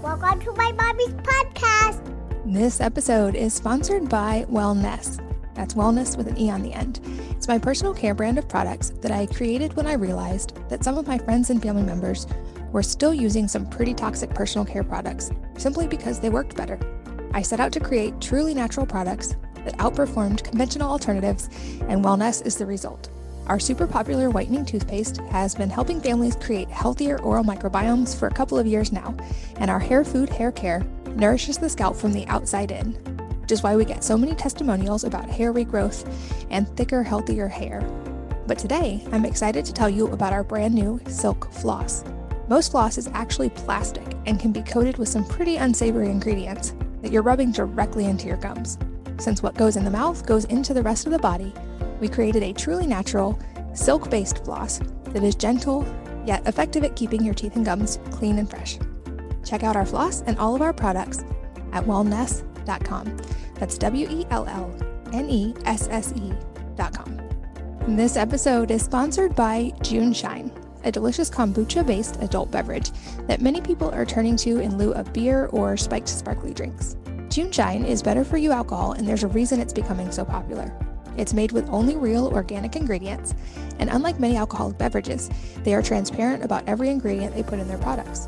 Welcome to my mommy's podcast. This episode is sponsored by Wellness. That's wellness with an E on the end. It's my personal care brand of products that I created when I realized that some of my friends and family members were still using some pretty toxic personal care products simply because they worked better. I set out to create truly natural products that outperformed conventional alternatives, and Wellness is the result. Our super popular whitening toothpaste has been helping families create healthier oral microbiomes for a couple of years now, and our hair food hair care nourishes the scalp from the outside in, which is why we get so many testimonials about hair regrowth and thicker, healthier hair. But today, I'm excited to tell you about our brand new Silk Floss. Most floss is actually plastic and can be coated with some pretty unsavory ingredients that you're rubbing directly into your gums. Since what goes in the mouth goes into the rest of the body, we created a truly natural, silk-based floss that is gentle, yet effective at keeping your teeth and gums clean and fresh. Check out our floss and all of our products at wellness.com. That's WELLNESSE.com. This episode is sponsored by June Shine, a delicious kombucha-based adult beverage that many people are turning to in lieu of beer or spiked sparkly drinks. June Shine is better for you alcohol, and there's a reason it's becoming so popular. It's made with only real organic ingredients, and unlike many alcoholic beverages, they are transparent about every ingredient they put in their products.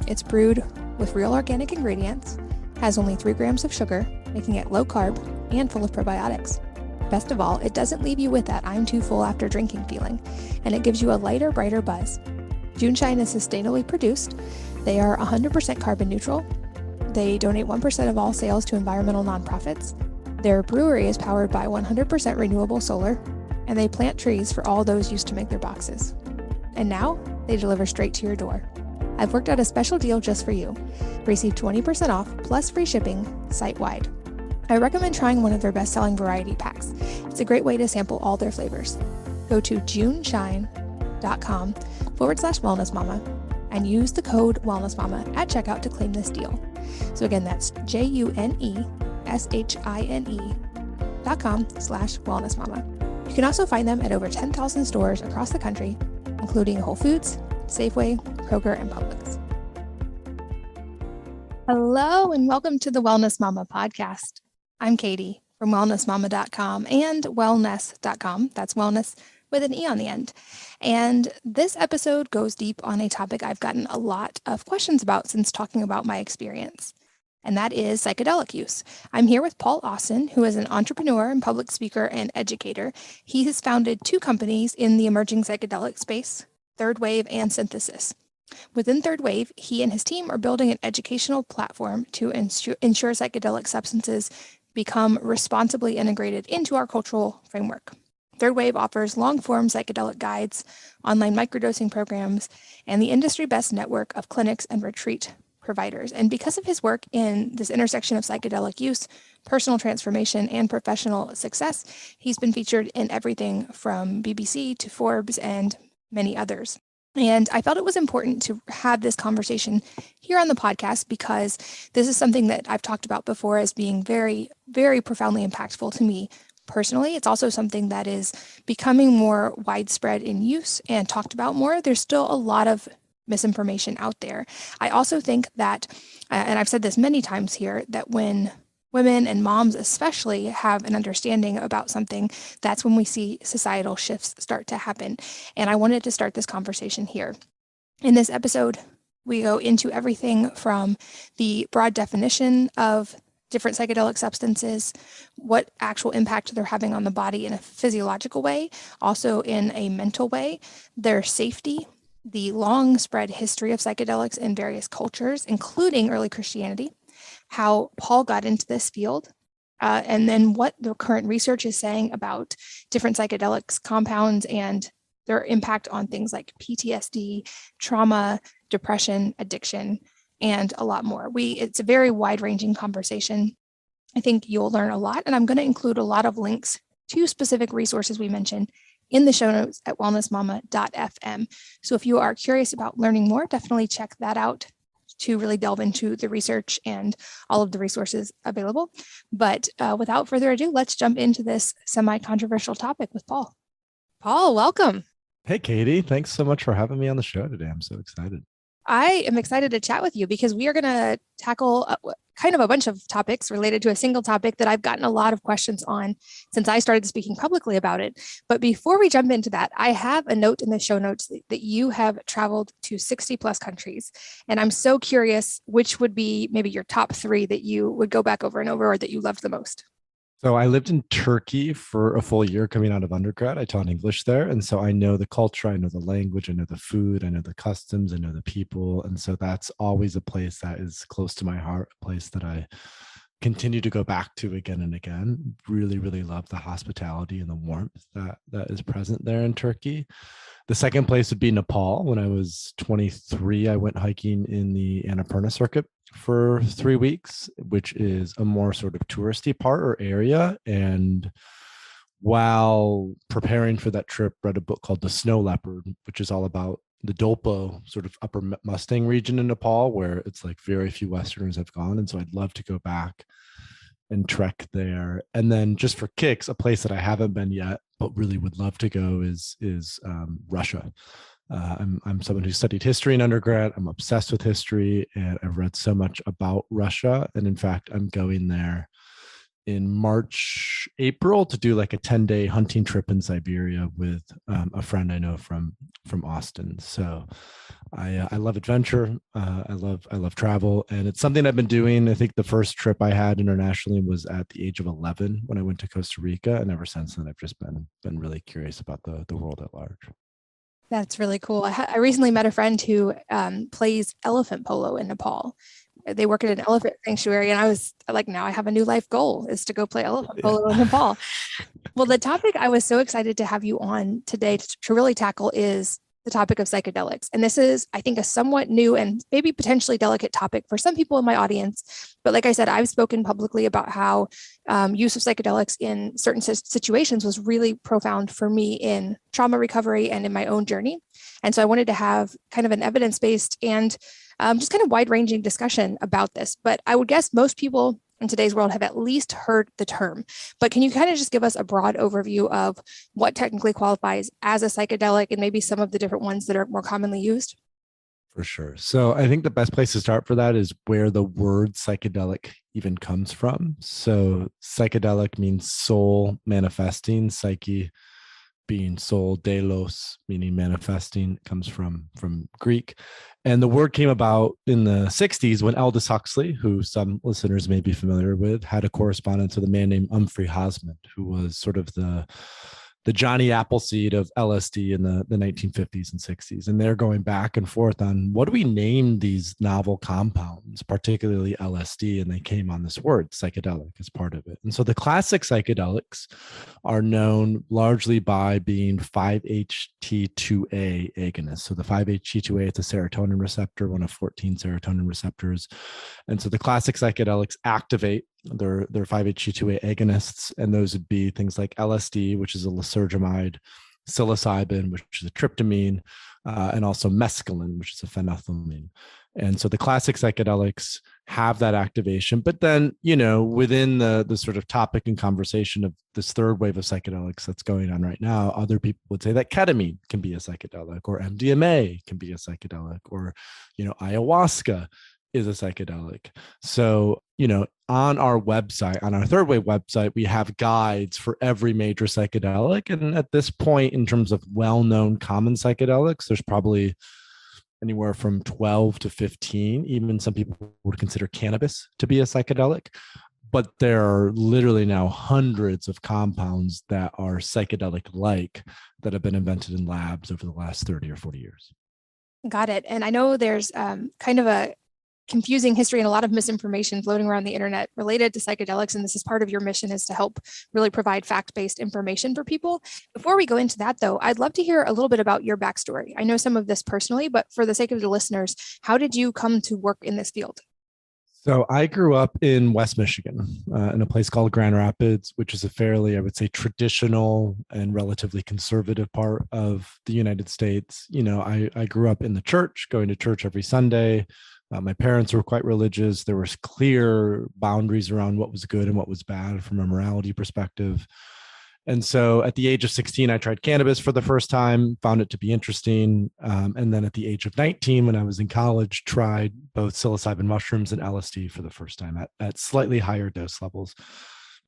It's brewed with real organic ingredients, has only 3 grams of sugar, making it low carb and full of probiotics. Best of all, it doesn't leave you with that I'm too full after drinking feeling, and it gives you a lighter, brighter buzz. June Shine is sustainably produced. They are 100% carbon neutral. They donate 1% of all sales to environmental nonprofits. Their brewery is powered by 100% renewable solar, and they plant trees for all those used to make their boxes. And now, they deliver straight to your door. I've worked out a special deal just for you. Receive 20% off plus free shipping site-wide. I recommend trying one of their best-selling variety packs. It's a great way to sample all their flavors. Go to juneshine.com/wellnessmama and use the code wellnessmama at checkout to claim this deal. So again, that's JUNESHINE.com/wellnessmama. You can also find them at over 10,000 stores across the country, including Whole Foods, Safeway, Kroger, and Publix. Hello, and welcome to the Wellness Mama podcast. I'm Katie from wellnessmama.com and wellness.com. That's wellness with an E on the end. And this episode goes deep on a topic I've gotten a lot of questions about since talking about my experience, and that is psychedelic use. I'm here with Paul Austin, who is an entrepreneur and public speaker and educator. He has founded 2 companies in the emerging psychedelic space, Third Wave and Synthesis. Within Third Wave, he and his team are building an educational platform to ensure psychedelic substances become responsibly integrated into our cultural framework. Third Wave offers long-form psychedelic guides, online microdosing programs, and the industry-best network of clinics and retreat providers. And because of his work in this intersection of psychedelic use, personal transformation, and professional success, he's been featured in everything from BBC to Forbes and many others. And I felt it was important to have this conversation here on the podcast because this is something that I've talked about before as being very, very profoundly impactful to me personally. It's also something that is becoming more widespread in use and talked about more. There's still a lot of misinformation out there. I also think that, and I've said this many times here, that when women and moms especially have an understanding about something, that's when we see societal shifts start to happen. And I wanted to start this conversation here. In this episode, we go into everything from the broad definition of different psychedelic substances, what actual impact they're having on the body in a physiological way, also in a mental way, their safety, the long spread history of psychedelics in various cultures, including early Christianity, how Paul got into this field, and then what the current research is saying about different psychedelics compounds and their impact on things like PTSD, trauma, depression, addiction, and a lot more. It's a very wide-ranging conversation. I think you'll learn a lot, and I'm going to include a lot of links to specific resources we mentioned in the show notes at wellnessmama.fm. So if you are curious about learning more, definitely check that out to really delve into the research and all of the resources available. But without further ado, let's jump into this semi-controversial topic with Paul. Paul, welcome. Hey, Katie. Thanks so much for having me on the show today. I'm so excited. I am excited to chat with you because we are going to tackle kind of a bunch of topics related to a single topic that I've gotten a lot of questions on since I started speaking publicly about it. But before we jump into that, I have a note in the show notes that you have traveled to 60 plus countries. And I'm so curious which would be maybe your top three that you would go back over and over or that you loved the most. So I lived in Turkey for a full year coming out of undergrad. I taught English there. And so I know the culture, I know the language, I know the food, I know the customs, I know the people. And so that's always a place that is close to my heart, a place that I continue to go back to again and again. Really, really love the hospitality and the warmth that is present there in Turkey. The second place would be Nepal. When I was 23, I went hiking in the Annapurna circuit for 3 weeks, which is a more sort of touristy part or area. And while preparing for that trip, read a book called The Snow Leopard, which is all about the Dolpo sort of upper Mustang region in Nepal, where it's like very few Westerners have gone. And so I'd love to go back and trek there. And then just for kicks, a place that I haven't been yet, but really would love to go is Russia. I'm someone who studied history in undergrad. I'm obsessed with history, and I've read so much about Russia. And in fact, I'm going there in March, April to do like a 10-day hunting trip in Siberia with a friend I know from Austin. So I love adventure. I love travel, and it's something I've been doing. I think the first trip I had internationally was at the age of 11 when I went to Costa Rica, and ever since then I've just been really curious about the world at large. That's really cool. I recently met a friend who plays elephant polo in Nepal. They work at an elephant sanctuary, and I was like, now I have a new life goal is to go play elephant polo in Nepal. Well, the topic I was so excited to have you on today to really tackle is the topic of psychedelics. And this is, I think, a somewhat new and maybe potentially delicate topic for some people in my audience. But like I said, I've spoken publicly about how use of psychedelics in certain situations was really profound for me in trauma recovery and in my own journey. And so I wanted to have kind of an evidence-based and just kind of wide-ranging discussion about this. But I would guess most people in today's world have at least heard the term. But can you kind of just give us a broad overview of what technically qualifies as a psychedelic and maybe some of the different ones that are more commonly used? For sure. So I think the best place to start for that is where the word psychedelic even comes from. So psychedelic means soul manifesting, psyche being soul, delos meaning manifesting, comes from Greek. And the word came about in the 60s when Aldous Huxley, who some listeners may be familiar with, had a correspondence with a man named Humphrey Hosmer, who was sort of the Johnny Appleseed of LSD in the 1950s and 60s. And they're going back and forth on what do we name these novel compounds, particularly LSD, and they came on this word, psychedelic, as part of it. And so the classic psychedelics are known largely by being 5-HT2A agonists. So the 5-HT2A is a serotonin receptor, one of 14 serotonin receptors. And so the classic psychedelics activate they're 5-HT2A agonists, and those would be things like LSD, which is a lysergamide, psilocybin, which is a tryptamine, and also mescaline, which is a phenethylamine. And so the classic psychedelics have that activation, but then, within the sort of topic and conversation of this third wave of psychedelics that's going on right now, other people would say that ketamine can be a psychedelic, or MDMA can be a psychedelic, or, ayahuasca is a psychedelic. So, on our website, on our third wave website, we have guides for every major psychedelic. And at this point, in terms of well-known common psychedelics, there's probably anywhere from 12 to 15. Even some people would consider cannabis to be a psychedelic. But there are literally now hundreds of compounds that are psychedelic-like that have been invented in labs over the last 30 or 40 years. Got it. And I know there's kind of a confusing history and a lot of misinformation floating around the internet related to psychedelics. And this is part of your mission, is to help really provide fact-based information for people. Before we go into that, though, I'd love to hear a little bit about your backstory. I know some of this personally, but for the sake of the listeners, how did you come to work in this field? So I grew up in West Michigan, in a place called Grand Rapids, which is a fairly, I would say, traditional and relatively conservative part of the United States. I grew up in the church, going to church every Sunday. My parents were quite religious. There was clear boundaries around what was good and what was bad from a morality perspective. And so at the age of 16, I tried cannabis for the first time, found it to be interesting. And then at the age of 19, when I was in college, tried both psilocybin mushrooms and LSD for the first time at slightly higher dose levels.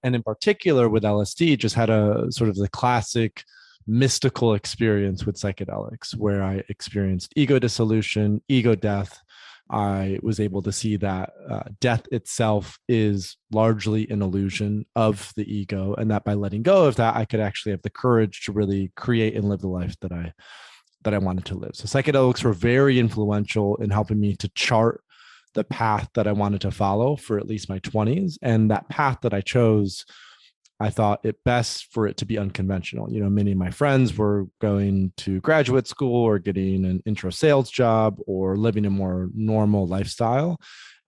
And in particular with LSD, just had a sort of the classic mystical experience with psychedelics, where I experienced ego dissolution, ego death. I was able to see that death itself is largely an illusion of the ego, and that by letting go of that, I could actually have the courage to really create and live the life that I wanted to live. So psychedelics were very influential in helping me to chart the path that I wanted to follow for at least my 20s. And that path that I chose, I thought it best for it to be unconventional. You know, many of my friends were going to graduate school or getting an intro sales job or living a more normal lifestyle.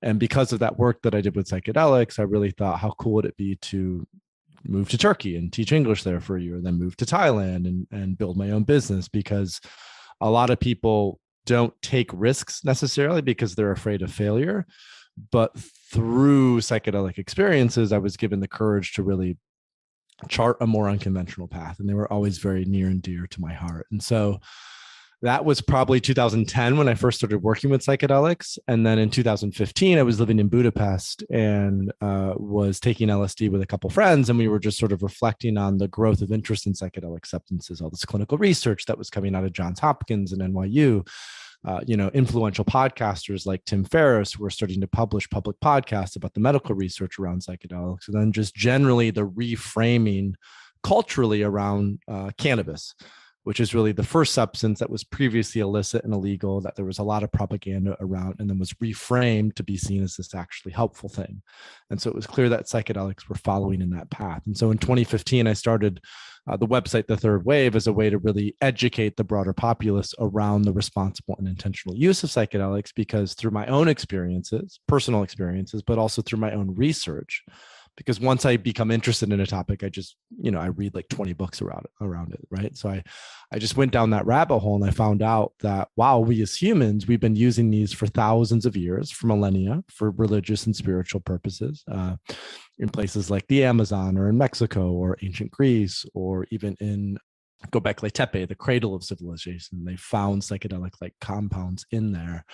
And because of that work that I did with psychedelics, I really thought, how cool would it be to move to Turkey and teach English there for a year, then move to Thailand and build my own business? Because a lot of people don't take risks necessarily because they're afraid of failure. But through psychedelic experiences, I was given the courage to really chart a more unconventional path, and they were always very near and dear to my heart. And so that was probably 2010 when I first started working with psychedelics. And then in 2015, I was living in Budapest and was taking LSD with a couple friends, and we were just sort of reflecting on the growth of interest in psychedelic substances, all this clinical research that was coming out of Johns Hopkins and NYU. Influential podcasters like Tim Ferriss were starting to publish public podcasts about the medical research around psychedelics, and then just generally the reframing culturally around cannabis, which is really the first substance that was previously illicit and illegal, that there was a lot of propaganda around, and then was reframed to be seen as this actually helpful thing. And so it was clear that psychedelics were following in that path. And so in 2015, I started the website, The Third Wave, as a way to really educate the broader populace around the responsible and intentional use of psychedelics, because through my own experiences, personal experiences, but also through my own research, because once I become interested in a topic, I just, I read like 20 books around it, right? So I just went down that rabbit hole, and I found out that, wow, we as humans, we've been using these for thousands of years, for millennia, for religious and spiritual purposes, in places like the Amazon or in Mexico or ancient Greece, or even in Göbekli Tepe, the cradle of civilization. They found psychedelic-like compounds in there.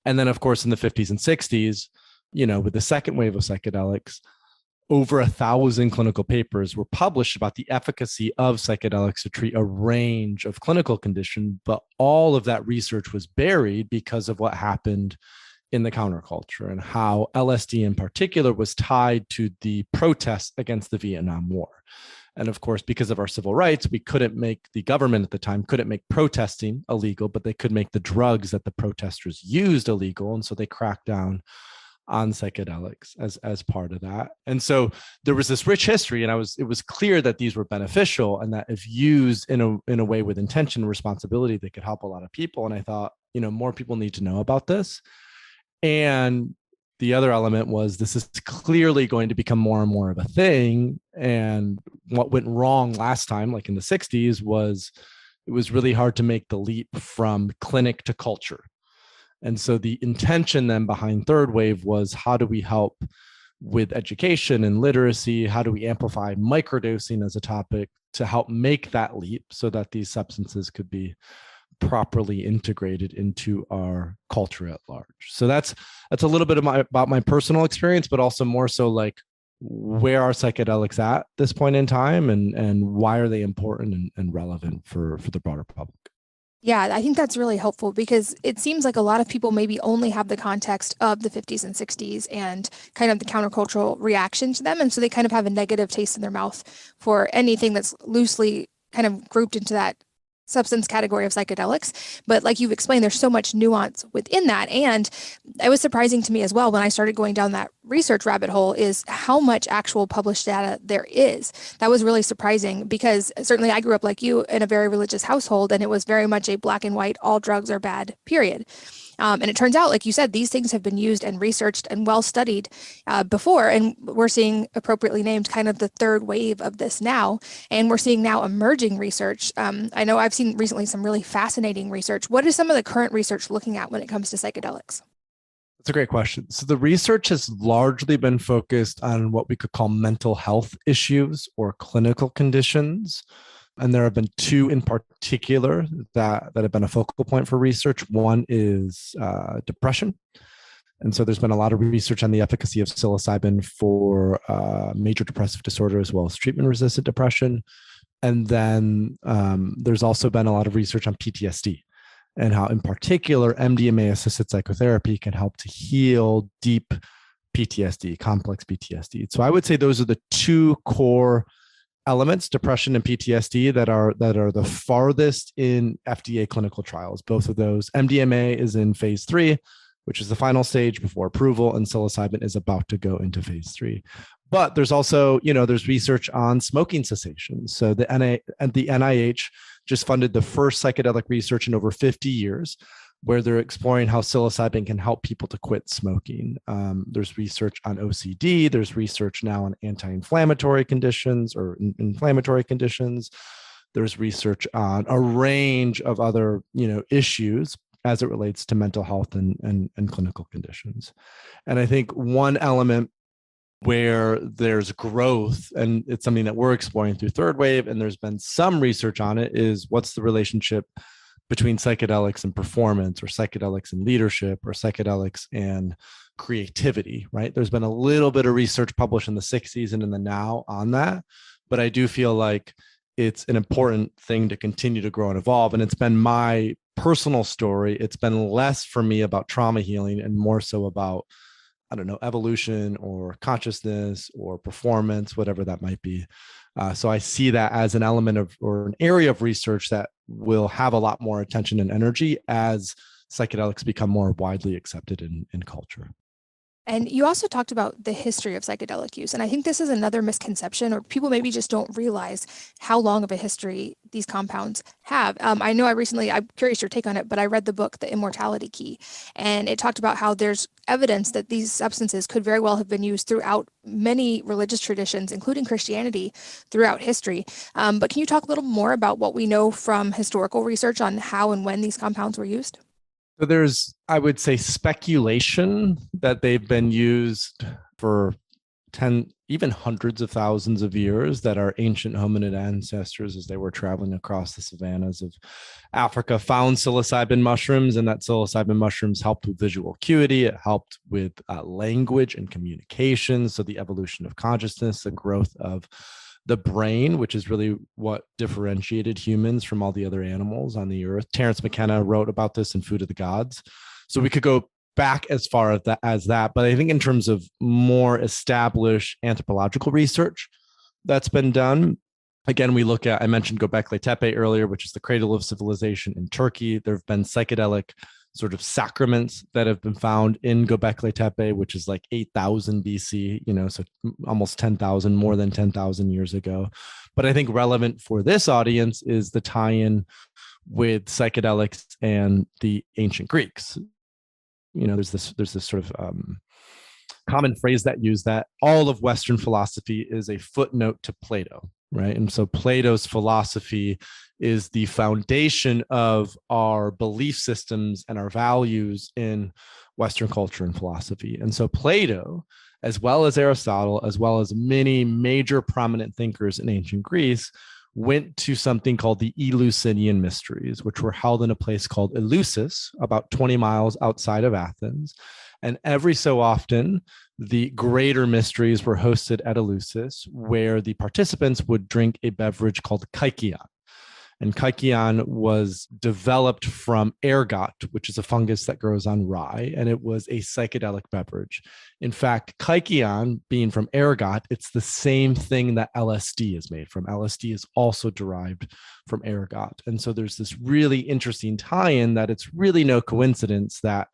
And then, of course, in the 50s and 60s, with the second wave of psychedelics, over 1,000 clinical papers were published about the efficacy of psychedelics to treat a range of clinical conditions, but all of that research was buried because of what happened in the counterculture, and how LSD in particular was tied to the protests against the Vietnam War. And of course, because of our civil rights, the government at the time couldn't make protesting illegal, but they could make the drugs that the protesters used illegal. And so they cracked down on psychedelics as part of that. And so there was this rich history, and it was clear that these were beneficial, and that if used in a way with intention and responsibility, they could help a lot of people. And I thought, more people need to know about this. And the other element was, this is clearly going to become more and more of a thing. And what went wrong last time, like in the 60s, was it was really hard to make the leap from clinic to culture. And so the intention then behind Third Wave was, how do we help with education and literacy? How do we amplify microdosing as a topic to help make that leap so that these substances could be properly integrated into our culture at large? So that's a little bit about my personal experience, but also more so like, where are psychedelics at this point in time, and why are they important and relevant for the broader public? Yeah, I think that's really helpful, because it seems like a lot of people maybe only have the context of the 50s and 60s and kind of the countercultural reaction to them. And so they kind of have a negative taste in their mouth for anything that's loosely kind of grouped into that substance category of psychedelics. But like you've explained, there's so much nuance within that. And it was surprising to me as well when I started going down that research rabbit hole, is how much actual published data there is. That was really surprising, because certainly I grew up like you in a very religious household, and it was very much a black and white, all drugs are bad, period. And it turns out, like you said, these things have been used and researched and well studied before. And we're seeing, appropriately named, kind of the third wave of this now. And we're seeing now emerging research. I know I've seen recently some really fascinating research. What is some of the current research looking at when it comes to psychedelics? It's a great question. So the research has largely been focused on what we could call mental health issues or clinical conditions. And there have been two in particular that have been a focal point for research. One is depression. And so there's been a lot of research on the efficacy of psilocybin for major depressive disorder as well as treatment-resistant depression. And then there's also been a lot of research on PTSD and how, in particular, MDMA-assisted psychotherapy can help to heal deep PTSD, complex PTSD. So I would say those are the two core elements, depression and PTSD, that are the farthest in FDA clinical trials. Both of those. MDMA is in phase 3, which is the final stage before approval, and psilocybin is about to go into phase 3. But there's also, there's research on smoking cessation. So the NIH just funded the first psychedelic research in over 50 years, where they're exploring how psilocybin can help people to quit smoking. There's research on OCD. There's research now on anti-inflammatory conditions or inflammatory conditions. There's research on a range of other, issues as it relates to mental health and clinical conditions. And I think one element where there's growth, and it's something that we're exploring through Third Wave, and there's been some research on it, is what's the relationship between psychedelics and performance, or psychedelics and leadership, or psychedelics and creativity, right? There's been a little bit of research published in the 60s and in the now on that, but I do feel like it's an important thing to continue to grow and evolve. And it's been my personal story. It's been less for me about trauma healing and more so about, evolution or consciousness or performance, whatever that might be. So I see that as an element of, or an area of research that will have a lot more attention and energy as psychedelics become more widely accepted in culture. And you also talked about the history of psychedelic use. And I think this is another misconception, or people maybe just don't realize how long of a history these compounds have. I know I'm curious your take on it, but I read the book, The Immortality Key, and it talked about how there's evidence that these substances could very well have been used throughout many religious traditions, including Christianity, throughout history. But can you talk a little more about what we know from historical research on how and when these compounds were used? So there's, I would say, speculation that they've been used for 10, even hundreds of thousands of years, that our ancient hominid ancestors, as they were traveling across the savannas of Africa, found psilocybin mushrooms, and that psilocybin mushrooms helped with visual acuity. It helped with language and communication. So the evolution of consciousness, the growth of the brain, which is really what differentiated humans from all the other animals on the earth. Terence McKenna wrote about this in Food of the Gods. So we could go back as far as that. But I think in terms of more established anthropological research that's been done, again, we look at, I mentioned Göbekli Tepe earlier, which is the cradle of civilization in Turkey. There have been psychedelic sort of sacraments that have been found in Göbekli Tepe, which is like 8,000 BC, so almost 10,000, more than 10,000 years ago. But I think relevant for this audience is the tie-in with psychedelics and the ancient Greeks. There's this sort of common phrase that used that all of Western philosophy is a footnote to Plato, right? And so Plato's philosophy is the foundation of our belief systems and our values in Western culture and philosophy. And so Plato, as well as Aristotle, as well as many major prominent thinkers in ancient Greece, went to something called the Eleusinian Mysteries, which were held in a place called Eleusis, about 20 miles outside of Athens. And every so often, the greater mysteries were hosted at Eleusis, where the participants would drink a beverage called kykeon. And kykeon was developed from ergot, which is a fungus that grows on rye, and it was a psychedelic beverage. In fact, kykeon, being from ergot, it's the same thing that LSD is made from. LSD is also derived from ergot. And so there's this really interesting tie-in that it's really no coincidence that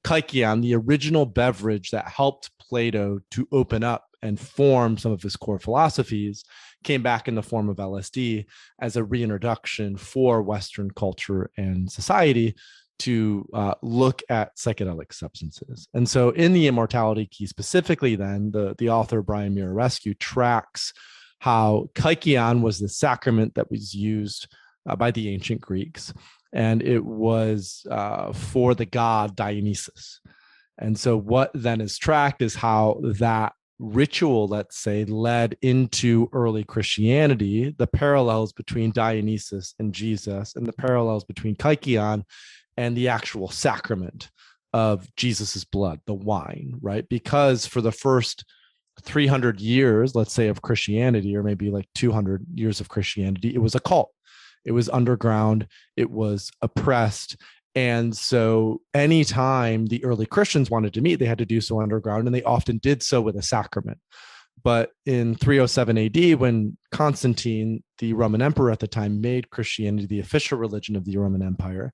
kykeon, the original beverage that helped Plato to open up and form some of his core philosophies, came back in the form of LSD as a reintroduction for Western culture and society to look at psychedelic substances. And so in the Immortality Key specifically, then the author Brian Mirarescu tracks how kykeon was the sacrament that was used by the ancient Greeks, and it was for the god Dionysus. And so what then is tracked is how that ritual, let's say, led into early Christianity, the parallels between Dionysus and Jesus, and the parallels between Kykeon and the actual sacrament of Jesus's blood, the wine, right? Because for the first 300 years, let's say, of Christianity, or maybe like 200 years of Christianity, it was a cult. It was underground. It was oppressed. And so anytime the early Christians wanted to meet, they had to do so underground, and they often did so with a sacrament. But in 307 AD, when Constantine, the Roman emperor at the time, made Christianity the official religion of the Roman Empire,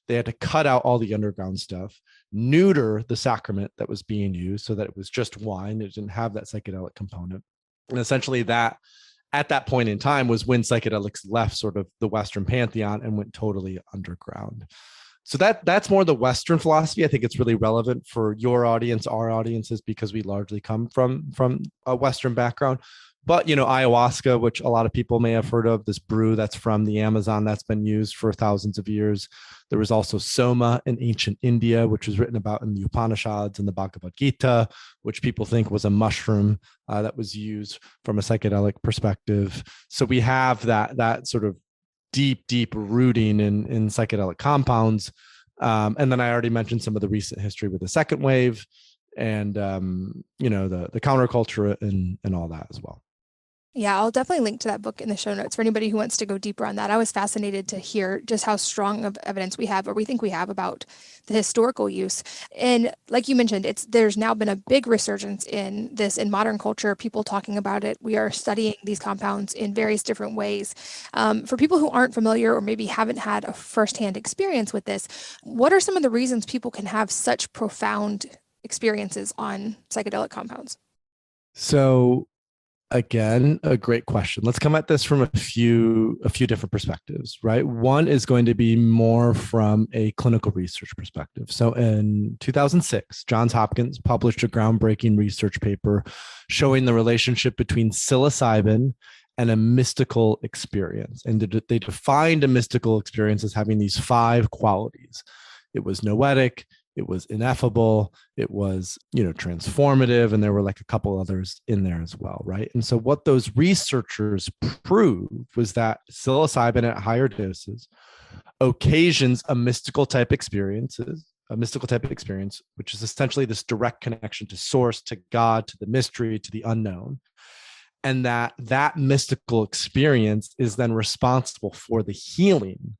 they had to cut out all the underground stuff, neuter the sacrament that was being used so that it was just wine. It didn't have that psychedelic component. And essentially that, at that point in time, was when psychedelics left sort of the Western pantheon and went totally underground. So that's more the Western philosophy. I think it's really relevant for your audience, our audiences, because we largely come from a Western background. But, ayahuasca, which a lot of people may have heard of, this brew that's from the Amazon that's been used for thousands of years. There was also soma in ancient India, which was written about in the Upanishads and the Bhagavad Gita, which people think was a mushroom that was used from a psychedelic perspective. So we have that sort of deep rooting in psychedelic compounds. And then I already mentioned some of the recent history with the second wave and, the counterculture and all that as well. Yeah, I'll definitely link to that book in the show notes for anybody who wants to go deeper on that. I was fascinated to hear just how strong of evidence we have, or we think we have, about the historical use. And like you mentioned, there's now been a big resurgence in this in modern culture, people talking about it. We are studying these compounds in various different ways. For people who aren't familiar or maybe haven't had a firsthand experience with this, what are some of the reasons people can have such profound experiences on psychedelic compounds? So again, a great question. Let's come at this from a few different perspectives, right? One is going to be more from a clinical research perspective. So in 2006, Johns Hopkins published a groundbreaking research paper showing the relationship between psilocybin and a mystical experience. And they defined a mystical experience as having these 5 qualities. It was noetic, it was ineffable, it was, transformative, and there were like a couple others in there as well, right? And so what those researchers proved was that psilocybin at higher doses occasions a mystical type experience, which is essentially this direct connection to source, to God, to the mystery, to the unknown. And that mystical experience is then responsible for the healing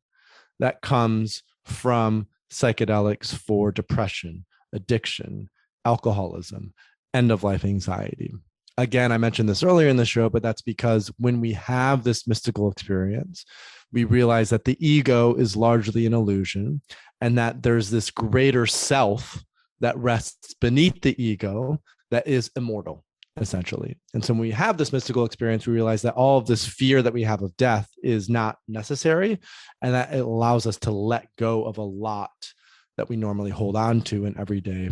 that comes from psychedelics for depression, addiction, alcoholism, end-of-life anxiety. Again, I mentioned this earlier in the show, but that's because when we have this mystical experience, we realize that the ego is largely an illusion and that there's this greater self that rests beneath the ego that is immortal, essentially. And so when we have this mystical experience, we realize that all of this fear that we have of death is not necessary, and that it allows us to let go of a lot that we normally hold on to in everyday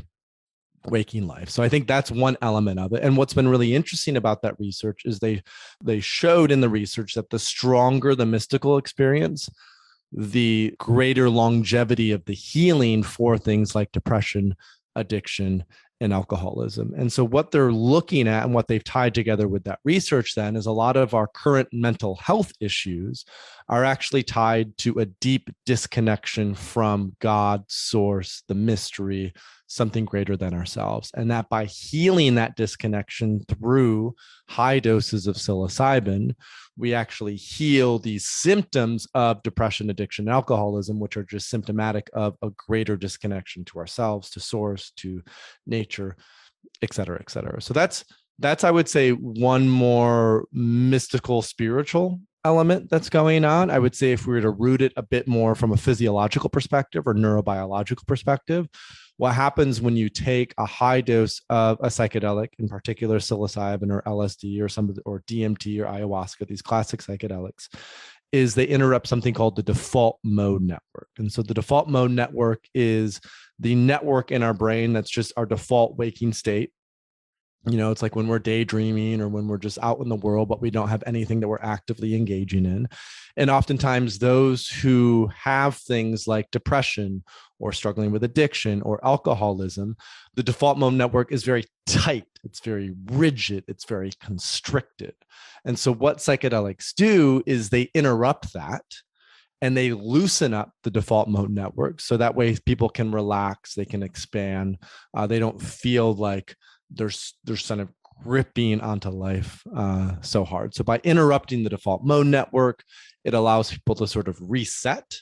waking life. So I think that's one element of it. And what's been really interesting about that research is they showed in the research that the stronger the mystical experience, the greater longevity of the healing for things like depression, addiction, and alcoholism. And so what they're looking at and what they've tied together with that research then is a lot of our current mental health issues are actually tied to a deep disconnection from God, source, the mystery, something greater than ourselves. And that by healing that disconnection through high doses of psilocybin, we actually heal these symptoms of depression, addiction, and alcoholism, which are just symptomatic of a greater disconnection to ourselves, to source, to nature, et cetera, et cetera. So that's, I would say, one more mystical, spiritual element that's going on. I would say if we were to root it a bit more from a physiological perspective or neurobiological perspective, what happens when you take a high dose of a psychedelic, in particular psilocybin or LSD or DMT or ayahuasca, these classic psychedelics, is they interrupt something called the default mode network. And so the default mode network is the network in our brain that's just our default waking state. It's like when we're daydreaming or when we're just out in the world, but we don't have anything that we're actively engaging in. And oftentimes those who have things like depression or struggling with addiction or alcoholism, the default mode network is very tight. It's very rigid. It's very constricted. And so what psychedelics do is they interrupt that and they loosen up the default mode network. So that way people can relax, they can expand. They don't feel like there's kind of gripping onto life so hard. So by interrupting the default mode network, it allows people to sort of reset,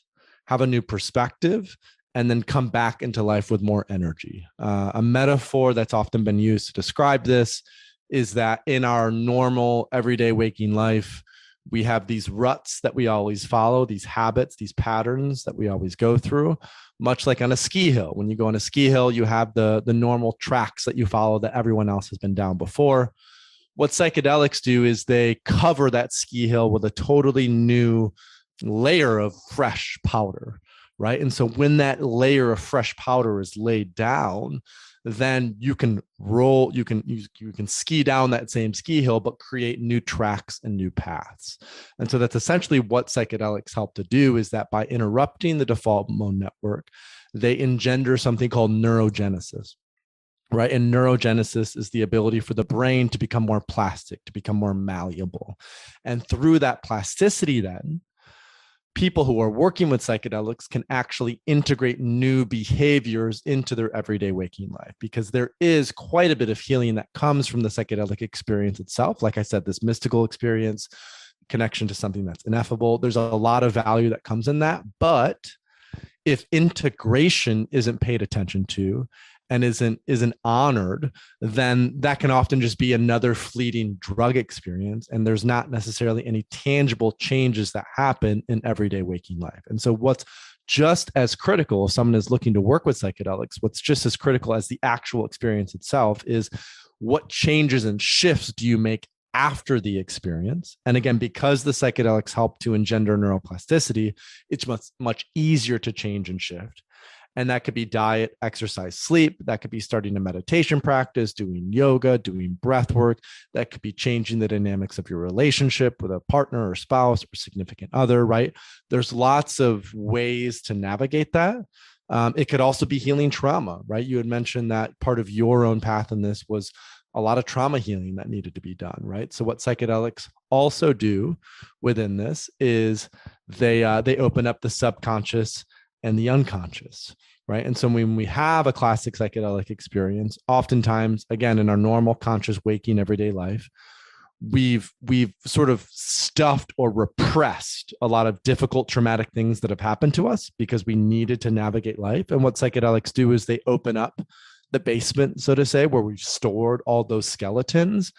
have a new perspective, and then come back into life with more energy. A metaphor that's often been used to describe this is that in our normal everyday waking life, we have these ruts that we always follow, these habits, these patterns that we always go through, much like on a ski hill. When you go on a ski hill, you have the normal tracks that you follow that everyone else has been down before. What psychedelics do is they cover that ski hill with a totally new layer of fresh powder, right? And so when that layer of fresh powder is laid down, then you can roll, you can ski down that same ski hill, but create new tracks and new paths. And so that's essentially what psychedelics help to do, is that by interrupting the default mode network, they engender something called neurogenesis, right? And neurogenesis is the ability for the brain to become more plastic, to become more malleable. And through that plasticity, then, people who are working with psychedelics can actually integrate new behaviors into their everyday waking life, because there is quite a bit of healing that comes from the psychedelic experience itself. Like I said, this mystical experience, connection to something that's ineffable. There's a lot of value that comes in that. But if integration isn't paid attention to and isn't honored, then that can often just be another fleeting drug experience. And there's not necessarily any tangible changes that happen in everyday waking life. And so what's just as critical, if someone is looking to work with psychedelics, what's just as critical as the actual experience itself is what changes and shifts do you make after the experience. And again, because the psychedelics help to engender neuroplasticity, it's much easier to change and shift. And that could be diet, exercise, sleep. That could be starting a meditation practice, doing yoga, doing breath work. That could be changing the dynamics of your relationship with a partner or spouse or significant other, right? There's lots of ways to navigate that. It could also be healing trauma, right? You had mentioned that part of your own path in this was a lot of trauma healing that needed to be done, right? So what psychedelics also do within this is they open up the subconscious and the unconscious, right? And so when we have a classic psychedelic experience, oftentimes, again, in our normal conscious waking everyday life, we've sort of stuffed or repressed a lot of difficult traumatic things that have happened to us because we needed to navigate life. And what psychedelics do is they open up the basement, so to say, where we've stored all those skeletons,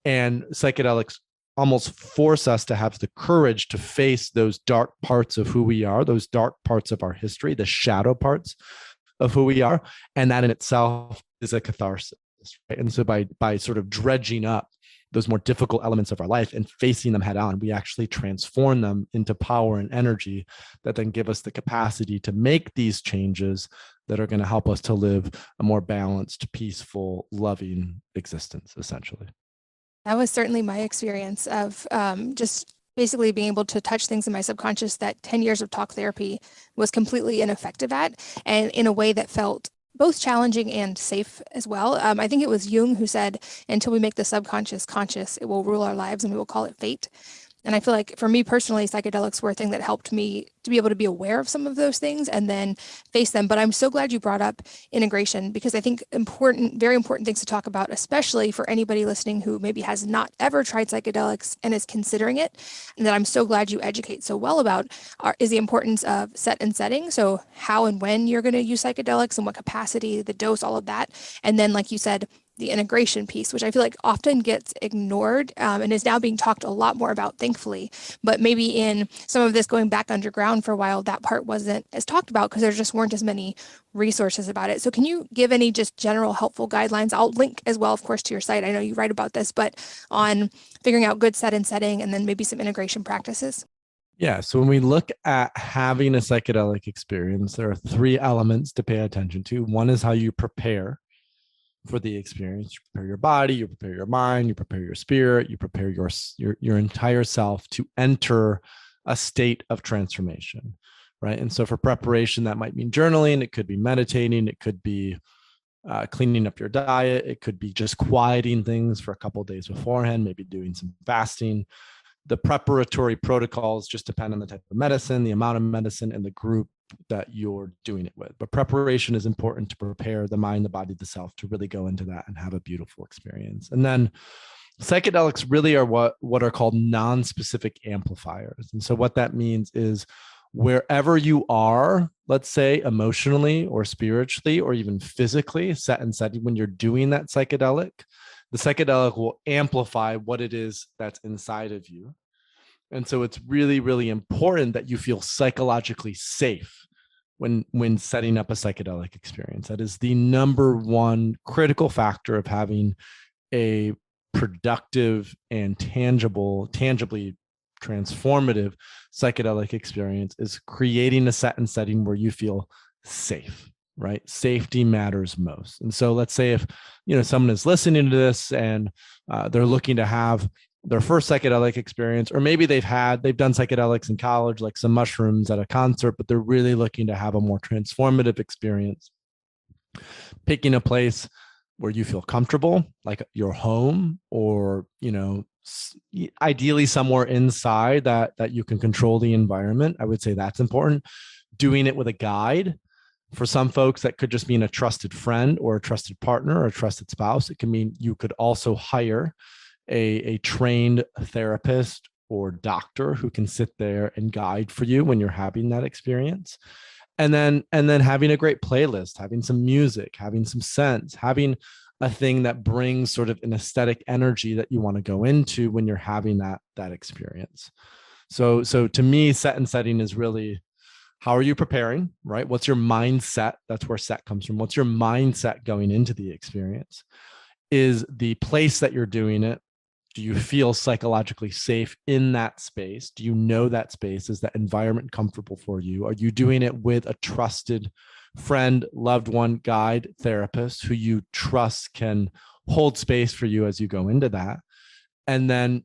and psychedelics almost force us to have the courage to face those dark parts of who we are, those dark parts of our history, the shadow parts of who we are. And that in itself is a catharsis, right? And so by sort of dredging up those more difficult elements of our life and facing them head on, we actually transform them into power and energy that then give us the capacity to make these changes that are going to help us to live a more balanced, peaceful, loving existence, essentially. That was certainly my experience of just basically being able to touch things in my subconscious that 10 years of talk therapy was completely ineffective at, and in a way that felt both challenging and safe as well. I think it was Jung who said, until we make the subconscious conscious, it will rule our lives and we will call it fate. And I feel like for me personally, psychedelics were a thing that helped me to be able to be aware of some of those things and then face them. But I'm so glad you brought up integration, because I think very important things to talk about, especially for anybody listening who maybe has not ever tried psychedelics and is considering it. And that I'm so glad you educate so well about is the importance of set and setting. So how and when you're going to use psychedelics and what capacity, the dose, all of that. And then, like you said, the integration piece, which I feel like often gets ignored and is now being talked a lot more about, thankfully. But maybe in some of this going back underground for a while, that part wasn't as talked about because there just weren't as many resources about it. So can you give any just general helpful guidelines? I'll link as well, of course, to your site. I know you write about this, but on figuring out good set and setting and then maybe some integration practices. Yeah. So when we look at having a psychedelic experience, there are three elements to pay attention to. One is how you prepare for the experience. You prepare your body, you prepare your mind, you prepare your spirit, you prepare your entire self to enter a state of transformation, right? And so for preparation, that might mean journaling, it could be meditating, it could be cleaning up your diet, it could be just quieting things for a couple of days beforehand, maybe doing some fasting. The preparatory protocols just depend on the type of medicine, the amount of medicine, and the group that you're doing it with. But preparation is important to prepare the mind, the body, the self to really go into that and have a beautiful experience. And then psychedelics really are what are called non-specific amplifiers. And so what that means is wherever you are, let's say emotionally or spiritually or even physically, set and setting, when you're doing that psychedelic, the psychedelic will amplify what it is that's inside of you. And so it's really, really important that you feel psychologically safe when setting up a psychedelic experience. That is the number one critical factor of having a productive and tangibly transformative psychedelic experience, is creating a set and setting where you feel safe. Right? Safety matters most. And so let's say if, someone is listening to this and they're looking to have their first psychedelic experience, or maybe they've done psychedelics in college, like some mushrooms at a concert, but they're really looking to have a more transformative experience. Picking a place where you feel comfortable, like your home, or, ideally somewhere inside that you can control the environment. I would say that's important. Doing it with a guide. For some folks, that could just mean a trusted friend or a trusted partner or a trusted spouse. It can mean you could also hire a trained therapist or doctor who can sit there and guide for you when you're having that experience. And then having a great playlist, having some music, having some scents, having a thing that brings sort of an aesthetic energy that you want to go into when you're having that experience. So to me, set and setting is really, how are you preparing, right? What's your mindset? That's where set comes from. What's your mindset going into the experience? Is the place that you're doing it, do you feel psychologically safe in that space? Do you know that space? Is that environment comfortable for you? Are you doing it with a trusted friend, loved one, guide, therapist who you trust can hold space for you as you go into that? And then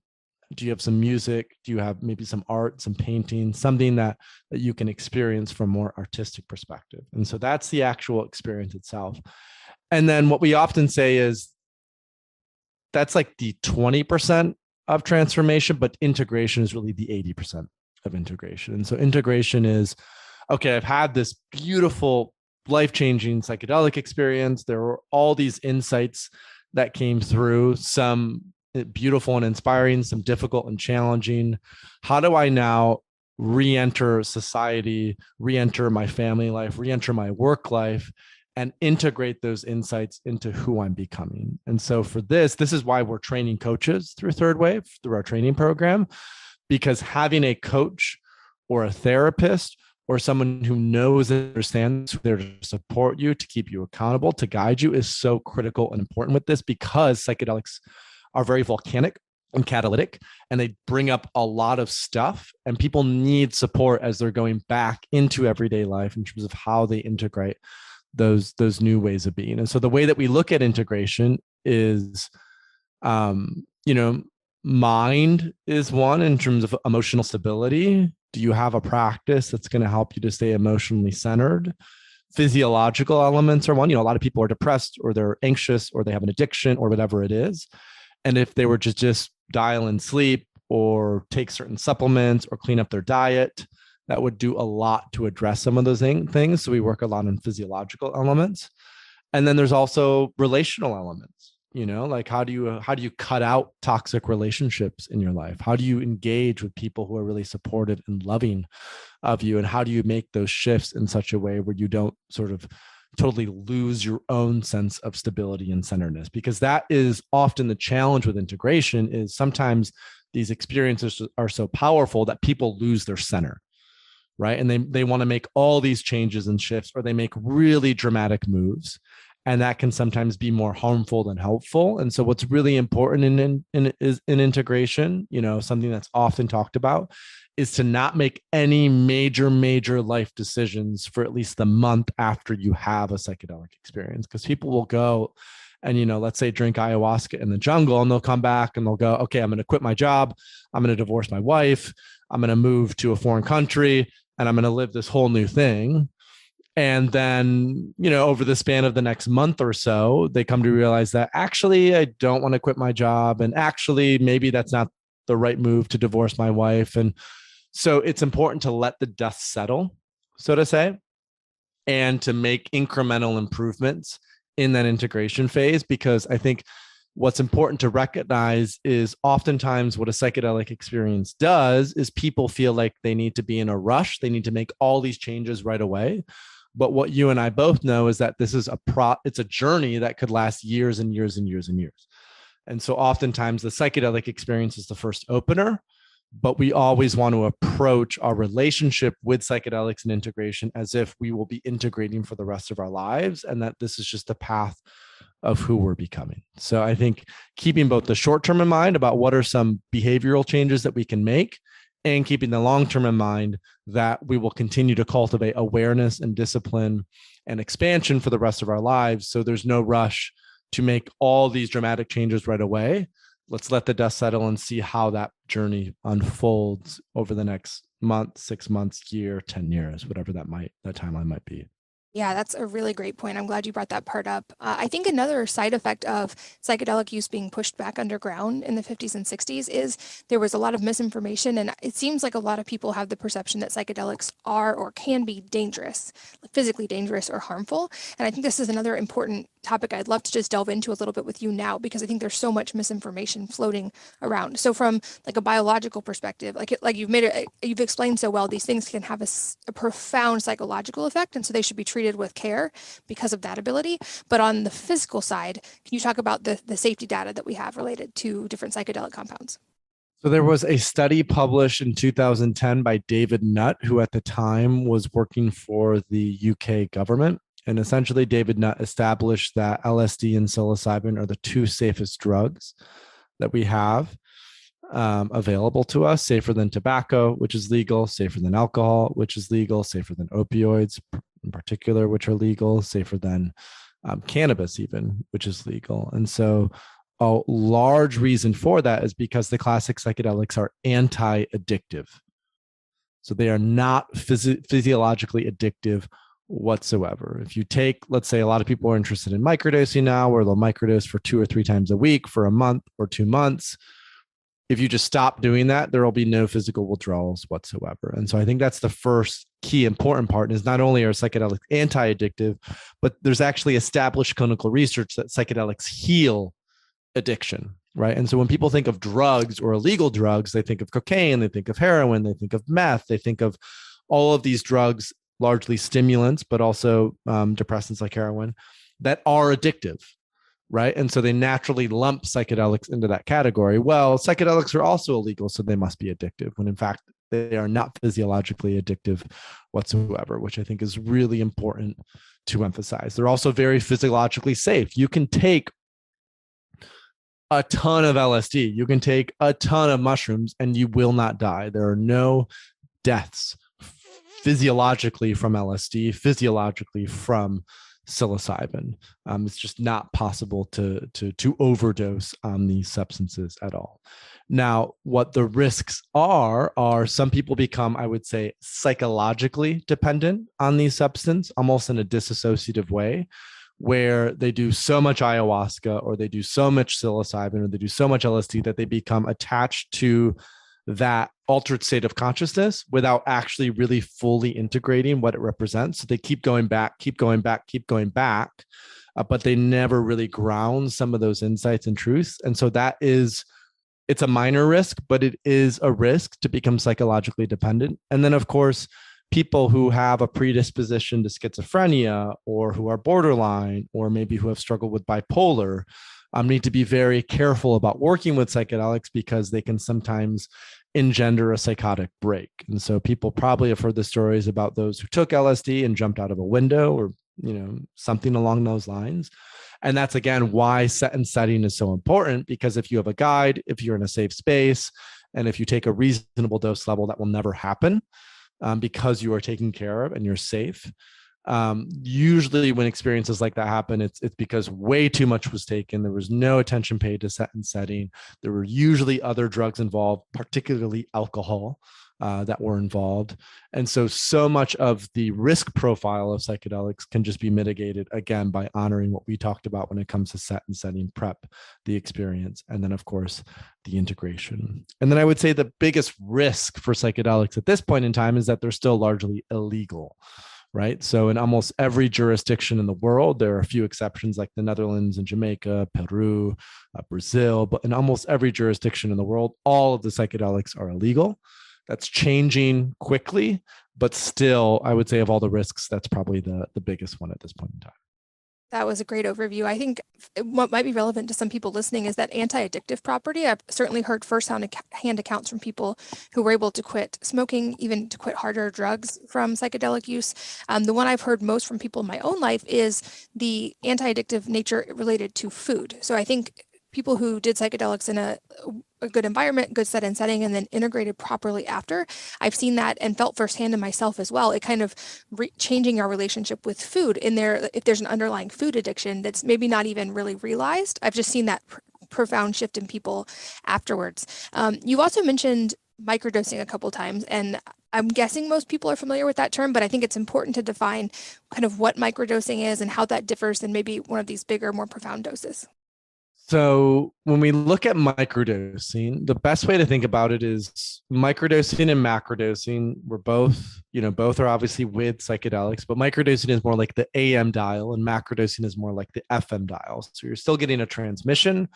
do you have some music? Do you have maybe some art, some painting, something that you can experience from a more artistic perspective? And so that's the actual experience itself. And then what we often say is that's like the 20% of transformation, but integration is really the 80% of integration. And so integration is, okay, I've had this beautiful, life-changing psychedelic experience. There were all these insights that came through, some beautiful and inspiring, some difficult and challenging. How do I now re-enter society, re-enter my family life, re-enter my work life, and integrate those insights into who I'm becoming? And so for this is why we're training coaches through Third Wave, through our training program, because having a coach or a therapist or someone who knows and understands, there to support you, to keep you accountable, to guide you, is so critical and important with this, because psychedelics are very volcanic and catalytic, and they bring up a lot of stuff, and people need support as they're going back into everyday life in terms of how they integrate those new ways of being. And so the way that we look at integration is, mind is one in terms of emotional stability. Do you have a practice that's going to help you to stay emotionally centered? Physiological elements are one. A lot of people are depressed, or they're anxious, or they have an addiction, or whatever it is. And if they were to just dial in sleep or take certain supplements or clean up their diet, that would do a lot to address some of those things. So we work a lot on physiological elements. And then there's also relational elements, like how do you cut out toxic relationships in your life? How do you engage with people who are really supportive and loving of you? And how do you make those shifts in such a way where you don't sort of totally lose your own sense of stability and centeredness? Because that is often the challenge with integration, is sometimes these experiences are so powerful that people lose their center, right? And they want to make all these changes and shifts, or they make really dramatic moves. And that can sometimes be more harmful than helpful. And so what's really important in integration, something that's often talked about, is to not make any major life decisions for at least the month after you have a psychedelic experience. Because people will go and, let's say drink ayahuasca in the jungle, and they'll come back and they'll go, okay, I'm going to quit my job. I'm going to divorce my wife. I'm going to move to a foreign country and I'm going to live this whole new thing. And then, over the span of the next month or so, they come to realize that actually, I don't want to quit my job. And actually, maybe that's not the right move to divorce my wife. And so it's important to let the dust settle, so to say, and to make incremental improvements in that integration phase. Because I think what's important to recognize is oftentimes what a psychedelic experience does is people feel like they need to be in a rush. They need to make all these changes right away. But what you and I both know is that this is it's a journey that could last years and years and years and years. And so oftentimes the psychedelic experience is the first opener, but we always want to approach our relationship with psychedelics and integration as if we will be integrating for the rest of our lives, and that this is just the path of who we're becoming. So I think keeping both the short term in mind about what are some behavioral changes that we can make, and keeping the long term in mind that we will continue to cultivate awareness and discipline and expansion for the rest of our lives. So there's no rush to make all these dramatic changes right away. Let's let the dust settle and see how that journey unfolds over the next month, 6 months, year, 10 years, whatever that timeline might be. Yeah, that's a really great point. I'm glad you brought that part up. I think another side effect of psychedelic use being pushed back underground in the 50s and 60s is there was a lot of misinformation, and it seems like a lot of people have the perception that psychedelics are or can be dangerous, physically dangerous or harmful. And I think this is another important topic I'd love to just delve into a little bit with you now, because I think there's so much misinformation floating around. So from like a biological perspective, you've explained so well, these things can have a profound psychological effect, and so they should be treated with care because of that ability. But on the physical side, can you talk about the safety data that we have related to different psychedelic compounds? So there was a study published in 2010 by David Nutt, who at the time was working for the UK government. And essentially, David Nutt established that LSD and psilocybin are the two safest drugs that we have available to us, safer than tobacco, which is legal, safer than alcohol, which is legal, safer than opioids in particular, which are legal, safer than cannabis even, which is legal. And so a large reason for that is because the classic psychedelics are anti-addictive. So they are not physiologically addictive whatsoever. If you take, let's say a lot of people are interested in microdosing now, where they'll microdose for 2 or 3 times a week for a month or 2 months. If you just stop doing that, there will be no physical withdrawals whatsoever. And so I think that's the first key important part, is not only are psychedelics anti-addictive, but there's actually established clinical research that psychedelics heal addiction, right? And so when people think of drugs or illegal drugs, they think of cocaine, they think of heroin, they think of meth, they think of all of these drugs, largely stimulants, but also depressants like heroin, that are addictive, right? And so they naturally lump psychedelics into that category. Well, psychedelics are also illegal, so they must be addictive, when in fact, they are not physiologically addictive whatsoever, which I think is really important to emphasize. They're also very physiologically safe. You can take a ton of LSD, you can take a ton of mushrooms, and you will not die. There are no deaths physiologically from LSD, physiologically from psilocybin. It's just not possible to overdose on these substances at all. Now, what the risks are some people become, I would say, psychologically dependent on these substances, almost in a dissociative way, where they do so much ayahuasca, or they do so much psilocybin, or they do so much LSD that they become attached to that altered state of consciousness without actually really fully integrating what it represents. So they keep going back, but they never really ground some of those insights and truths. And so it's a minor risk, but it is a risk to become psychologically dependent. And then, of course, people who have a predisposition to schizophrenia, or who are borderline, or maybe who have struggled with bipolar, need to be very careful about working with psychedelics, because they can sometimes engender a psychotic break. And so people probably have heard the stories about those who took LSD and jumped out of a window, or something along those lines. And that's, again, why set and setting is so important, because if you have a guide, if you're in a safe space, and if you take a reasonable dose level, that will never happen, because you are taken care of and you're safe. Usually when experiences like that happen, it's because way too much was taken. There was no attention paid to set and setting. There were usually other drugs involved, particularly alcohol, that were involved. And so much of the risk profile of psychedelics can just be mitigated, again, by honoring what we talked about when it comes to set and setting, prep, the experience, and then, of course, the integration. And then I would say the biggest risk for psychedelics at this point in time is that they're still largely illegal. Right. So in almost every jurisdiction in the world, there are a few exceptions like the Netherlands and Jamaica, Peru, Brazil, but in almost every jurisdiction in the world, all of the psychedelics are illegal. That's changing quickly, but still, I would say of all the risks, that's probably the biggest one at this point in time. That was a great overview. I think what might be relevant to some people listening is that anti-addictive property. I've certainly heard first-hand accounts from people who were able to quit smoking, even to quit harder drugs from psychedelic use. The one I've heard most from people in my own life is the anti-addictive nature related to food. So I think people who did psychedelics in a good environment, good set and setting, and then integrated properly after, I've seen that and felt firsthand in myself as well. It kind of changing our relationship with food in there. If there's an underlying food addiction that's maybe not even really realized, I've just seen that profound shift in people afterwards. You've also mentioned microdosing a couple times, and I'm guessing most people are familiar with that term, but I think it's important to define kind of what microdosing is and how that differs than maybe one of these bigger, more profound doses. So when we look at microdosing, the best way to think about it is microdosing and macrodosing. We're both are obviously with psychedelics, but microdosing is more like the AM dial and macrodosing is more like the FM dial. So you're still getting a transmission,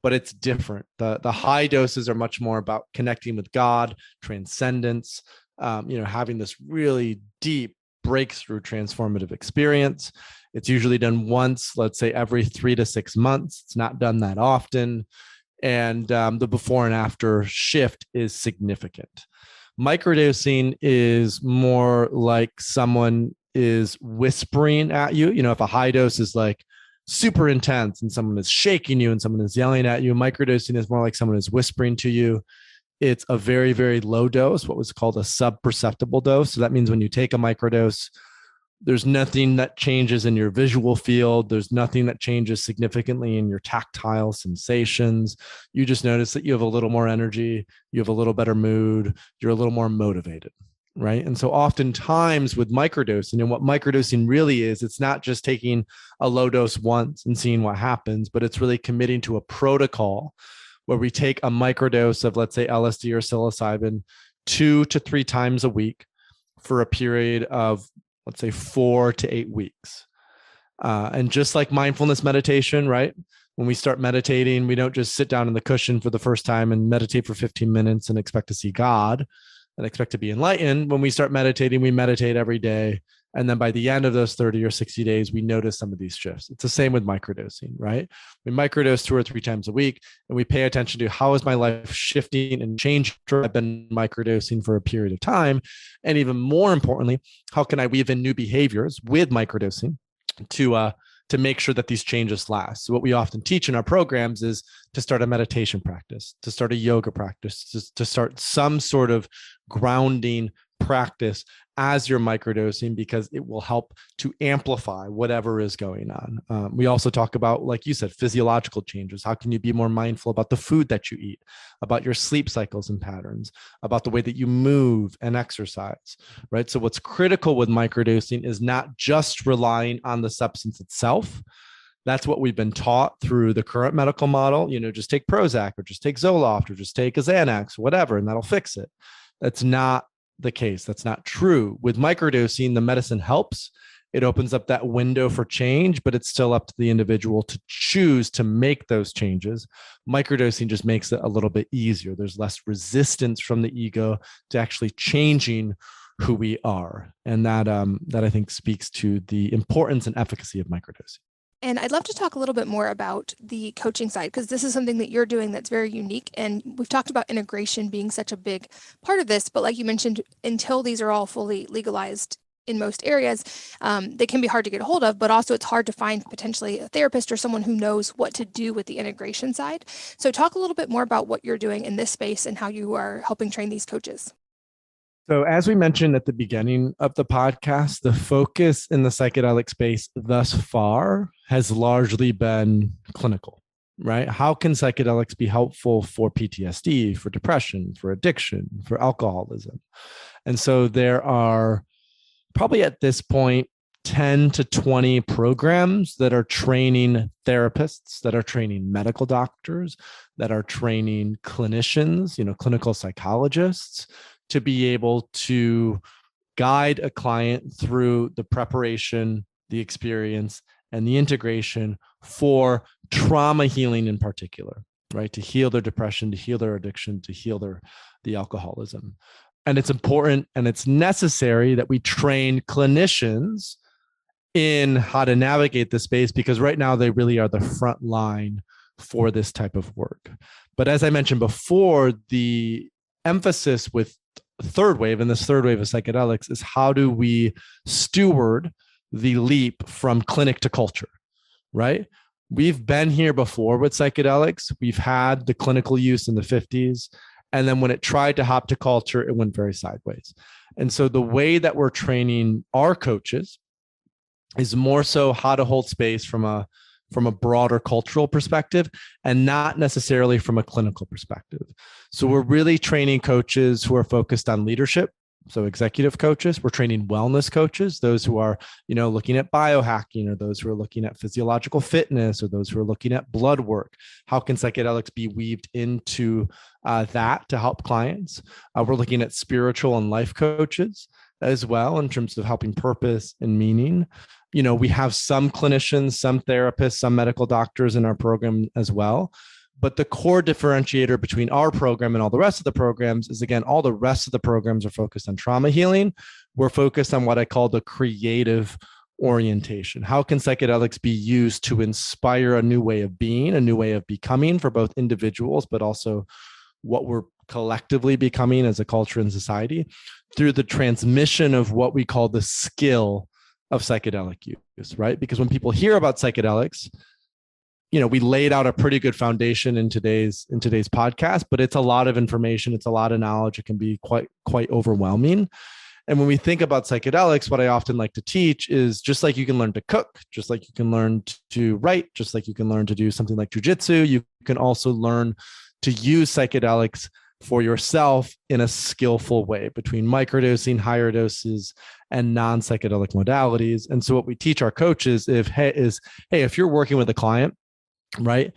but it's different. The high doses are much more about connecting with God, transcendence, having this really deep breakthrough transformative experience. It's usually done once, let's say every 3 to 6 months. It's not done that often. And the before and after shift is significant. Microdosing is more like someone is whispering at you. If a high dose is like super intense and someone is shaking you and someone is yelling at you, microdosing is more like someone is whispering to you. It's a very, very low dose, what was called a subperceptible dose. So that means when you take a microdose, there's nothing that changes in your visual field. There's nothing that changes significantly in your tactile sensations. You just notice that you have a little more energy, you have a little better mood, you're a little more motivated, right? And so oftentimes with microdosing, and what microdosing really is, it's not just taking a low dose once and seeing what happens, but it's really committing to a protocol where we take a microdose of, let's say, LSD or psilocybin 2 to 3 times a week for a period of, let's say, 4 to 8 weeks. And just like mindfulness meditation, right? When we start meditating, we don't just sit down in the cushion for the first time and meditate for 15 minutes and expect to see God and expect to be enlightened. When we start meditating, we meditate every day. And then by the end of those 30 or 60 days, we notice some of these shifts. It's the same with microdosing, right? We microdose 2 or 3 times a week, and we pay attention to how is my life shifting and changing. I've been microdosing for a period of time. And even more importantly, how can I weave in new behaviors with microdosing to make sure that these changes last? So what we often teach in our programs is to start a meditation practice, to start a yoga practice, to start some sort of grounding practice as you're microdosing, because it will help to amplify whatever is going on. We also talk about, like you said, physiological changes. How can you be more mindful about the food that you eat, about your sleep cycles and patterns, about the way that you move and exercise, right? So what's critical with microdosing is not just relying on the substance itself. That's what we've been taught through the current medical model. Just take Prozac or just take Zoloft or just take a Xanax or whatever, and that'll fix it. That's not the case. That's not true. With microdosing, the medicine helps. It opens up that window for change, but it's still up to the individual to choose to make those changes. Microdosing just makes it a little bit easier. There's less resistance from the ego to actually changing who we are. And that I think speaks to the importance and efficacy of microdosing. And I'd love to talk a little bit more about the coaching side, because this is something that you're doing that's very unique. And we've talked about integration being such a big part of this. But like you mentioned, until these are all fully legalized in most areas, they can be hard to get a hold of, but also it's hard to find potentially a therapist or someone who knows what to do with the integration side. So talk a little bit more about what you're doing in this space and how you are helping train these coaches. So as we mentioned at the beginning of the podcast, the focus in the psychedelic space thus far has largely been clinical, right? How can psychedelics be helpful for PTSD, for depression, for addiction, for alcoholism? And so there are probably at this point 10 to 20 programs that are training therapists, that are training medical doctors, that are training clinicians, clinical psychologists, to be able to guide a client through the preparation, the experience, and the integration for trauma healing in particular, right? To heal their depression, to heal their addiction, to heal the alcoholism. And it's important and it's necessary that we train clinicians in how to navigate this space, because right now they really are the front line for this type of work. But as I mentioned before, the emphasis with third wave and this third wave of psychedelics is how do we steward the leap from clinic to culture, right? We've been here before with psychedelics. We've had the clinical use in the 50s. And then when it tried to hop to culture, it went very sideways. And so the way that we're training our coaches is more so how to hold space from a broader cultural perspective and not necessarily from a clinical perspective. So we're really training coaches who are focused on leadership. So executive coaches, we're training wellness coaches, those who are, looking at biohacking, or those who are looking at physiological fitness, or those who are looking at blood work. How can psychedelics be weaved into that to help clients? We're looking at spiritual and life coaches as well in terms of helping purpose and meaning. We have some clinicians, some therapists, some medical doctors in our program as well. But the core differentiator between our program and all the rest of the programs is, again, all the rest of the programs are focused on trauma healing. We're focused on what I call the creative orientation. How can psychedelics be used to inspire a new way of being, a new way of becoming for both individuals, but also what we're collectively becoming as a culture and society through the transmission of what we call the skill of psychedelic use, right? Because when people hear about psychedelics, we laid out a pretty good foundation in today's podcast, but it's a lot of information. It's a lot of knowledge. It can be quite overwhelming. And when we think about psychedelics, what I often like to teach is just like you can learn to cook, just like you can learn to write, just like you can learn to do something like jujitsu, you can also learn to use psychedelics for yourself in a skillful way between microdosing, higher doses, and non-psychedelic modalities. And so what we teach our coaches if you're working with a client, right,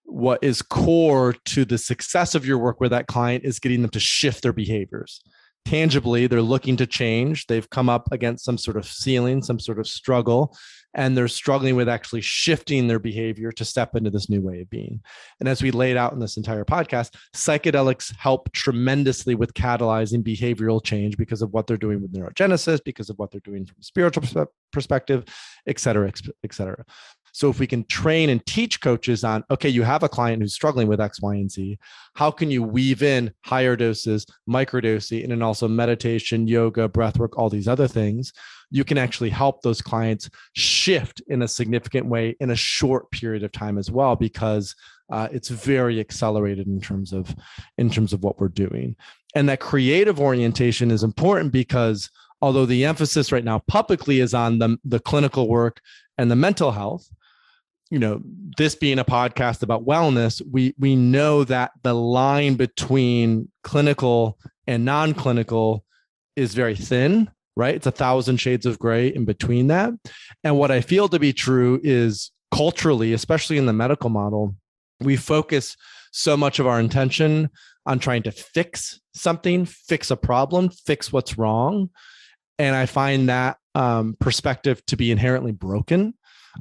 what is core to the success of your work with that client is getting them to shift their behaviors. Tangibly, they're looking to change. They've come up against some sort of ceiling, some sort of struggle, and they're struggling with actually shifting their behavior to step into this new way of being. And as we laid out in this entire podcast, psychedelics help tremendously with catalyzing behavioral change because of what they're doing with neurogenesis, because of what they're doing from a spiritual perspective, et cetera, et cetera. So if we can train and teach coaches on, okay, you have a client who's struggling with X, Y, and Z, how can you weave in higher doses, microdosing, and then also meditation, yoga, breathwork, all these other things, you can actually help those clients shift in a significant way in a short period of time as well, because it's very accelerated in terms of what we're doing. And that creative orientation is important because although the emphasis right now publicly is on the clinical work and the mental health, this being a podcast about wellness, we know that the line between clinical and non-clinical is very thin, right? It's 1,000 shades of gray in between that. And what I feel to be true is culturally, especially in the medical model, we focus so much of our intention on trying to fix something, fix a problem, fix what's wrong. And I find that perspective to be inherently broken.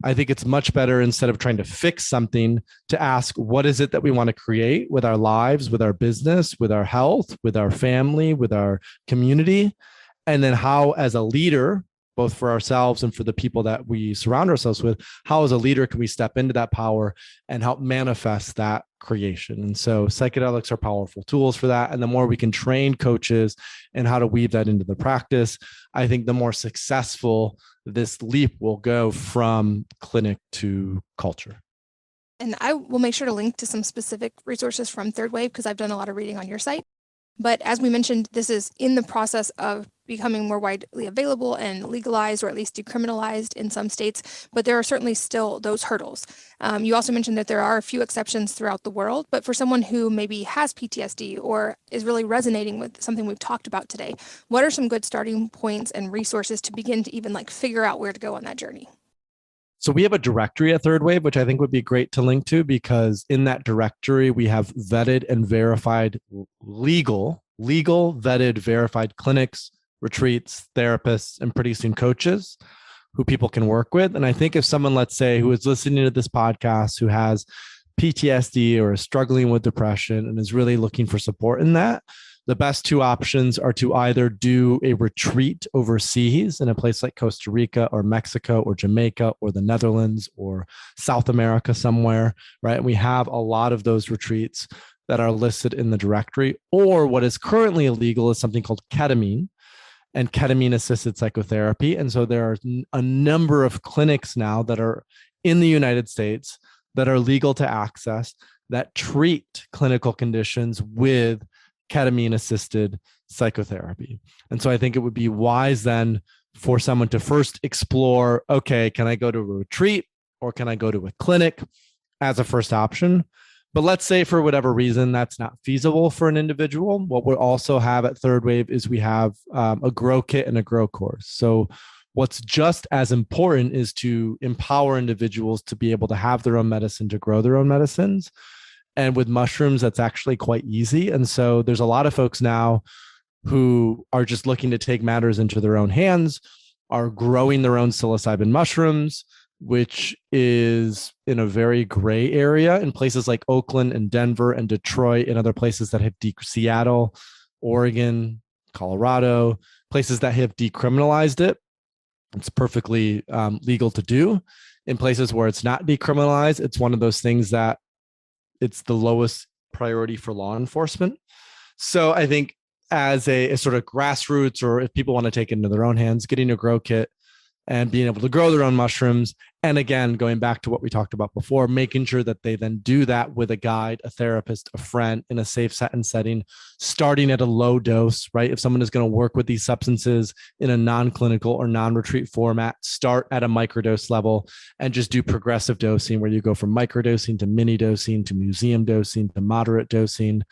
I think it's much better, instead of trying to fix something, to ask, what is it that we want to create with our lives, with our business, with our health, with our family, with our community? And then how, as a leader, both for ourselves and for the people that we surround ourselves with, how as a leader can we step into that power and help manifest that creation? And so psychedelics are powerful tools for that. And the more we can train coaches and how to weave that into the practice, I think the more successful this leap will go from clinic to culture. And I will make sure to link to some specific resources from Third Wave because I've done a lot of reading on your site. But as we mentioned, this is in the process of becoming more widely available and legalized, or at least decriminalized in some states. But there are certainly still those hurdles. You also mentioned that there are a few exceptions throughout the world, but for someone who maybe has PTSD or is really resonating with something we've talked about today, what are some good starting points and resources to begin to even figure out where to go on that journey? So we have a directory at Third Wave, which I think would be great to link to, because in that directory, we have vetted and verified legal, vetted, verified clinics, retreats, therapists, and pretty soon coaches who people can work with. And I think if someone, let's say, who is listening to this podcast, who has PTSD or is struggling with depression and is really looking for support in that, the best two options are to either do a retreat overseas in a place like Costa Rica or Mexico or Jamaica or the Netherlands or South America somewhere, right? And we have a lot of those retreats that are listed in the directory. Or what is currently illegal is something called ketamine and ketamine-assisted psychotherapy. And so there are a number of clinics now that are in the United States that are legal to access that treat clinical conditions with ketamine-assisted psychotherapy. And so I think it would be wise then for someone to first explore, okay, can I go to a retreat or can I go to a clinic as a first option? But let's say for whatever reason, that's not feasible for an individual. What we also have at Third Wave is we have a grow kit and a grow course. So what's just as important is to empower individuals to be able to have their own medicine, to grow their own medicines. And with mushrooms, that's actually quite easy. And so there's a lot of folks now who are just looking to take matters into their own hands, are growing their own psilocybin mushrooms, which is in a very gray area in places like Oakland and Denver and Detroit and other places that have Seattle, Oregon, Colorado, places that have decriminalized it. It's perfectly legal to do. In places where it's not decriminalized, it's one of those things that it's the lowest priority for law enforcement. So I think as a sort of grassroots, or if people want to take it into their own hands, getting a grow kit and being able to grow their own mushrooms. And again, going back to what we talked about before, making sure that they then do that with a guide, a therapist, a friend in a safe set and setting, starting at a low dose, right? If someone is going to work with these substances in a non-clinical or non-retreat format, start at a microdose level and just do progressive dosing where you go from microdosing to mini dosing to museum dosing to moderate dosing.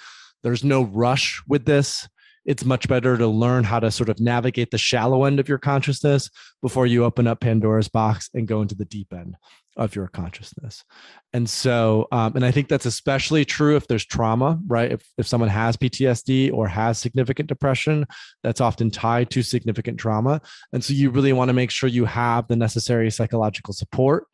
There's no rush with this. It's much better to learn how to sort of navigate the shallow end of your consciousness before you open up Pandora's box and go into the deep end of your consciousness. And so, and I think that's especially true if there's trauma, right? If someone has PTSD or has significant depression, that's often tied to significant trauma. And so you really want to make sure you have the necessary psychological support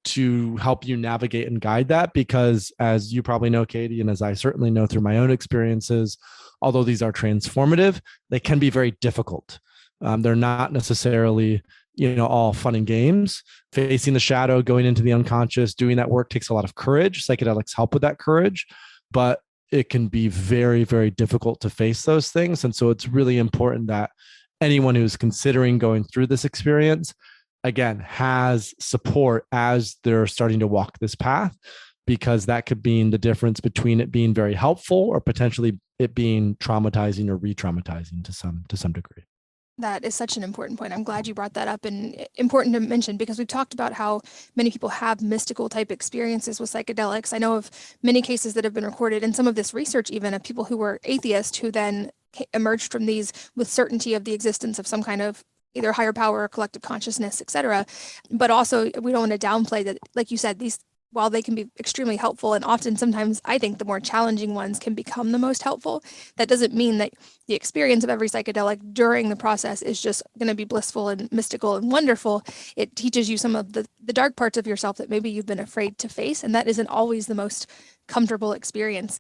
to help you navigate and guide that, because as you probably know, Katie, and as I certainly know through my own experiences, although these are transformative, they can be very difficult. They're not necessarily, all fun and games. Facing the shadow, going into the unconscious, doing that work takes a lot of courage. Psychedelics help with that courage, but it can be very, very difficult to face those things. And so it's really important that anyone who's considering going through this experience, again, has support as they're starting to walk this path, because that could mean the difference between it being very helpful or potentially it being traumatizing or re-traumatizing to some degree. That is such an important point. I'm glad you brought that up, and important to mention because we've talked about how many people have mystical type experiences with psychedelics. I know of many cases that have been recorded in some of this research, even of people who were atheists who then emerged from these with certainty of the existence of some kind of either higher power or collective consciousness, et cetera. But also, we don't want to downplay that, like you said, these, while they can be extremely helpful, and often sometimes I think the more challenging ones can become the most helpful, that doesn't mean that the experience of every psychedelic during the process is just going to be blissful and mystical and wonderful. It teaches you some of the dark parts of yourself that maybe you've been afraid to face, and that isn't always the most comfortable experience.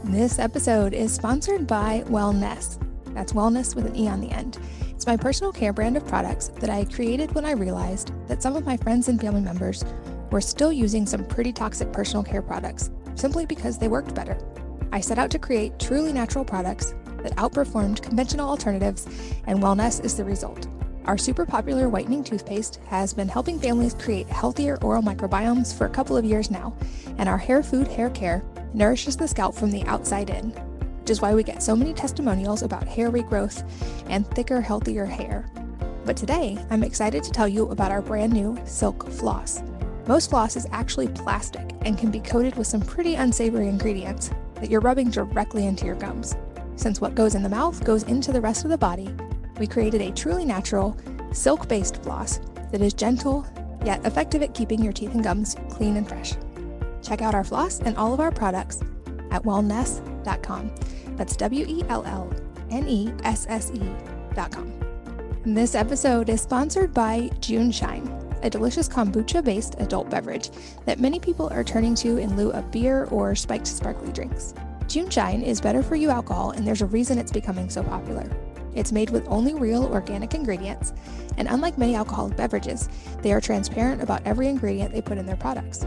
This episode is sponsored by Wellness. That's wellness with an E on the end. It's my personal care brand of products that I created when I realized that some of my friends and family members were still using some pretty toxic personal care products simply because they worked better. I set out to create truly natural products that outperformed conventional alternatives, and Wellness is the result. Our super popular whitening toothpaste has been helping families create healthier oral microbiomes for a couple of years now, and our hair food hair care nourishes the scalp from the outside in, which is why we get so many testimonials about hair regrowth and thicker, healthier hair. But today, I'm excited to tell you about our brand new Silk Floss. Most floss is actually plastic and can be coated with some pretty unsavory ingredients that you're rubbing directly into your gums. Since what goes in the mouth goes into the rest of the body, we created a truly natural, silk-based floss that is gentle, yet effective at keeping your teeth and gums clean and fresh. Check out our floss and all of our products at wellness.com. That's WELLNESSE.com. This episode is sponsored by June Shine, a delicious kombucha-based adult beverage that many people are turning to in lieu of beer or spiked sparkly drinks. June Shine is better for you alcohol, and there's a reason it's becoming so popular. It's made with only real organic ingredients, and unlike many alcoholic beverages, they are transparent about every ingredient they put in their products.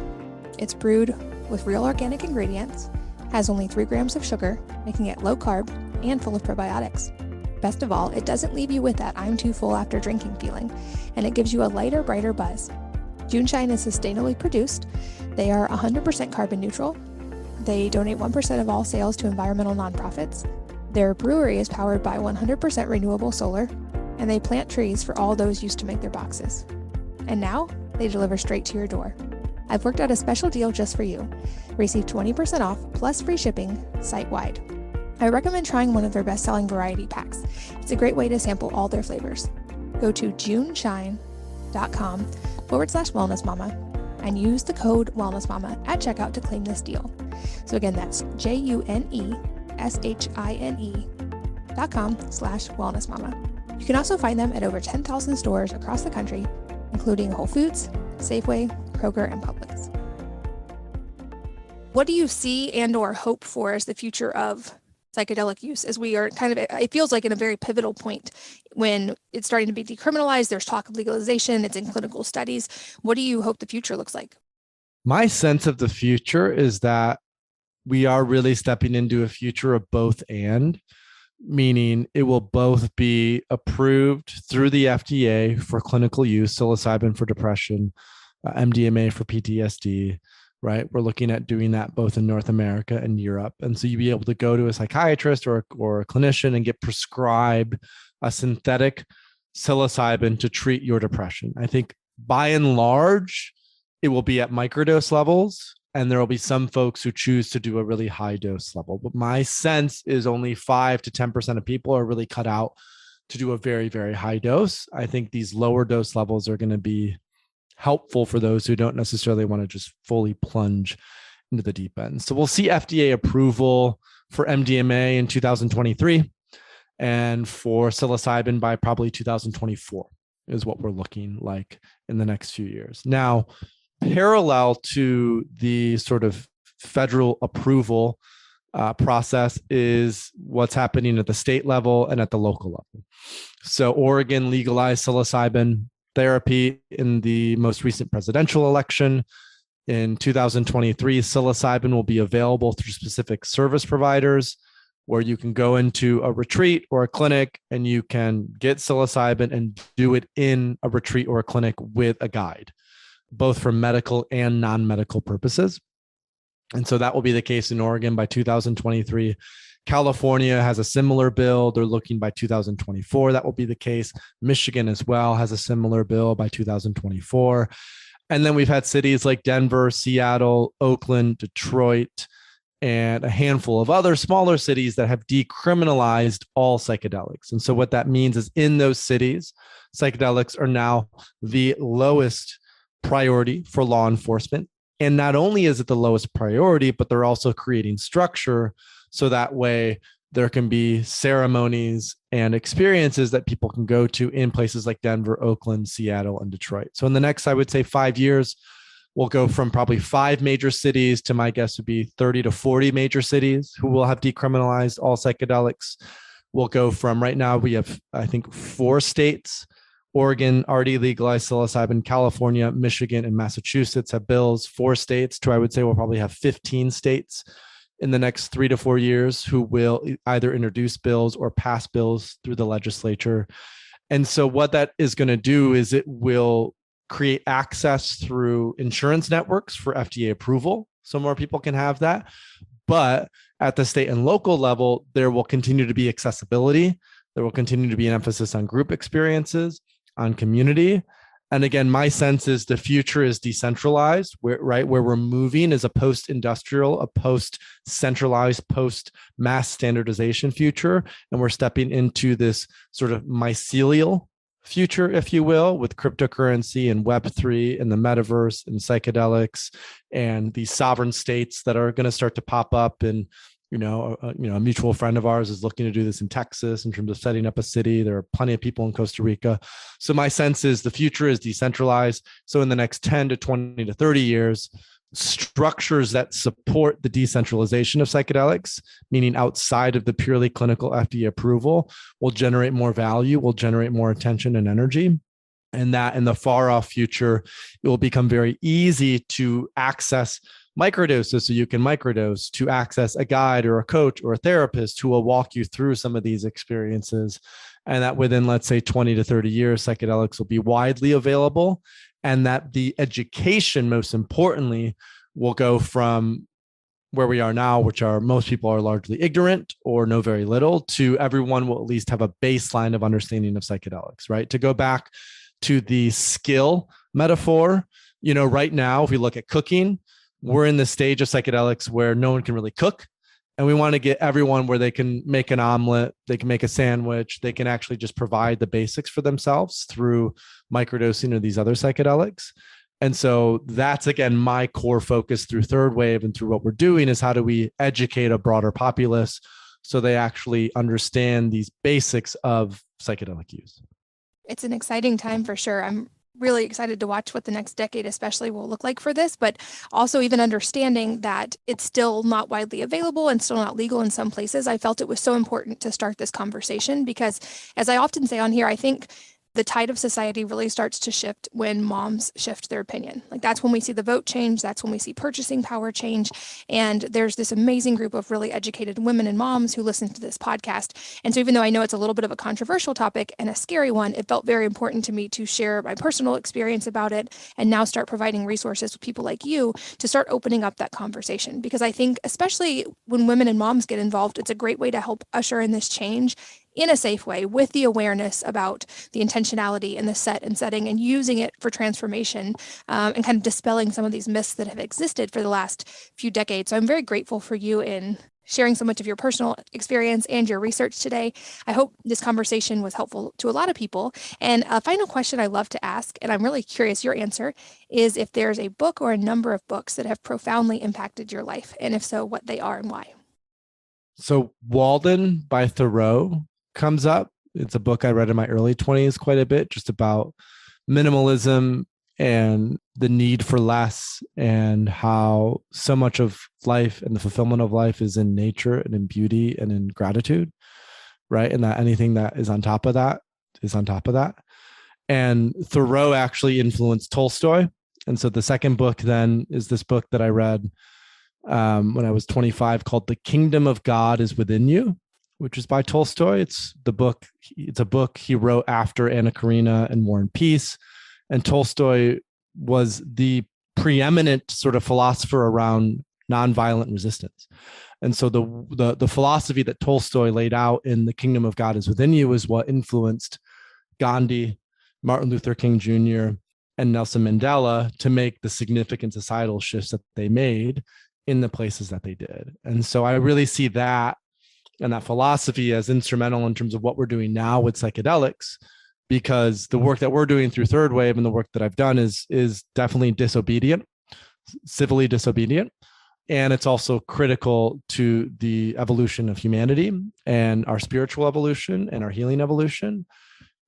It's brewed with real organic ingredients, has only 3 grams of sugar, making it low carb and full of probiotics. Best of all, it doesn't leave you with that I'm too full after drinking feeling, and it gives you a lighter, brighter buzz. June Shine is sustainably produced. They are 100% carbon neutral. They donate 1% of all sales to environmental nonprofits. Their brewery is powered by 100% renewable solar, and they plant trees for all those used to make their boxes. And now, they deliver straight to your door. I've worked out a special deal just for you. Receive 20% off plus free shipping site-wide. I recommend trying one of their best-selling variety packs. It's a great way to sample all their flavors. Go to juneshine.com/wellnessmama and use the code wellnessmama at checkout to claim this deal. So again, that's JUNESHINE.com/wellnessmama. You can also find them at over 10,000 stores across the country, including Whole Foods, Safeway, Kroger, and Publix. What do you see and or hope for as the future of psychedelic use, as we are it feels like in a very pivotal point when it's starting to be decriminalized, there's talk of legalization, it's in clinical studies. What do you hope the future looks like? My sense of the future is that we are really stepping into a future of both and, meaning it will both be approved through the FDA for clinical use, psilocybin for depression, MDMA for PTSD, right? We're looking at doing that both in North America and Europe. And so you'll be able to go to a psychiatrist or a clinician and get prescribed a synthetic psilocybin to treat your depression. I think by and large, it will be at microdose levels, and there will be some folks who choose to do a really high dose level. But my sense is only 5 to 10% of people are really cut out to do a very, very high dose. I think these lower dose levels are going to be helpful for those who don't necessarily want to just fully plunge into the deep end. So we'll see FDA approval for MDMA in 2023 and for psilocybin by probably 2024 is what we're looking like in the next few years. Now, parallel to the sort of federal approval process is what's happening at the state level and at the local level. So Oregon legalized psilocybin therapy in the most recent presidential election. In 2023, psilocybin will be available through specific service providers where you can go into a retreat or a clinic and you can get psilocybin and do it in a retreat or a clinic with a guide, both for medical and non-medical purposes. And so that will be the case in Oregon by 2023. California has a similar bill. They're looking by 2024. That will be the case. Michigan as well has a similar bill by 2024. And then we've had cities like Denver, Seattle, Oakland, Detroit, and a handful of other smaller cities that have decriminalized all psychedelics. And so what that means is in those cities, psychedelics are now the lowest priority for law enforcement. And not only is it the lowest priority, but they're also creating structure so that way there can be ceremonies and experiences that people can go to in places like Denver, Oakland, Seattle, and Detroit. So in the next, I would say 5 years, we'll go from probably 5 major cities to my guess would be 30 to 40 major cities who will have decriminalized all psychedelics. We'll go from right now, we have, I think, 4 states. Oregon already legalized psilocybin. California, Michigan, and Massachusetts have bills. 4 states to, I would say, we'll probably have 15 states in the next 3 to 4 years who will either introduce bills or pass bills through the legislature. And so what that is going to do is it will create access through insurance networks for FDA approval. So more people can have that. But at the state and local level, there will continue to be accessibility. There will continue to be an emphasis on group experiences, on community. And again, my sense is the future is decentralized, where we're moving is a post-industrial, a post-centralized, post-mass standardization future. And we're stepping into this sort of mycelial future, if you will, with cryptocurrency and Web3 and the metaverse and psychedelics and these sovereign states that are going to start to pop up. And a mutual friend of ours is looking to do this in Texas in terms of setting up a city. There are plenty of people in Costa Rica. So my sense is the future is decentralized. So in the next 10 to 20 to 30 years, structures that support the decentralization of psychedelics, meaning outside of the purely clinical FDA approval, will generate more value, will generate more attention and energy. And that in the far off future, it will become very easy to access microdoses, so you can microdose, to access a guide or a coach or a therapist who will walk you through some of these experiences. And that within, let's say, 20 to 30 years, psychedelics will be widely available. And that the education, most importantly, will go from where we are now, which are most people are largely ignorant or know very little, to everyone will at least have a baseline of understanding of psychedelics, right? To go back to the skill metaphor, right now, if we look at cooking, we're in the stage of psychedelics where no one can really cook. And we want to get everyone where they can make an omelet, they can make a sandwich, they can actually just provide the basics for themselves through microdosing or these other psychedelics. And so that's, again, my core focus through Third Wave and through what we're doing is how do we educate a broader populace so they actually understand these basics of psychedelic use. It's an exciting time for sure. I'm really excited to watch what the next decade especially will look like for this, but also even understanding that it's still not widely available and still not legal in some places. I felt it was so important to start this conversation because, as I often say on here, I think the tide of society really starts to shift when moms shift their opinion. Like that's when we see the vote change. That's when we see purchasing power change. And there's this amazing group of really educated women and moms who listen to this podcast. And so even though I know it's a little bit of a controversial topic and a scary one, it felt very important to me to share my personal experience about it and now start providing resources with people like you to start opening up that conversation. Because I think especially when women and moms get involved, it's a great way to help usher in this change in a safe way with the awareness about the intentionality and the setting and using it for transformation and kind of dispelling some of these myths that have existed for the last few decades. So I'm very grateful for you in sharing so much of your personal experience and your research today. I hope this conversation was helpful to a lot of people. And a final question I love to ask, and I'm really curious your answer, is if there's a book or a number of books that have profoundly impacted your life, and if so, what they are and why. So Walden by Thoreau comes up. It's a book I read in my early 20s quite a bit, just about minimalism and the need for less and how so much of life and the fulfillment of life is in nature and in beauty and in gratitude, right? And that anything that is on top of that is on top of that. And Thoreau actually influenced Tolstoy. And so the second book then is this book that I read when I was 25 called The Kingdom of God is Within You, which is by Tolstoy. It's a book he wrote after Anna Karenina and War and Peace. And Tolstoy was the preeminent sort of philosopher around nonviolent resistance. And so the philosophy that Tolstoy laid out in The Kingdom of God is Within You is what influenced Gandhi, Martin Luther King Jr., and Nelson Mandela to make the significant societal shifts that they made in the places that they did. And so I really see that and that philosophy as instrumental in terms of what we're doing now with psychedelics, because the work that we're doing through Third Wave and the work that I've done is definitely disobedient, civilly disobedient. And it's also critical to the evolution of humanity and our spiritual evolution and our healing evolution.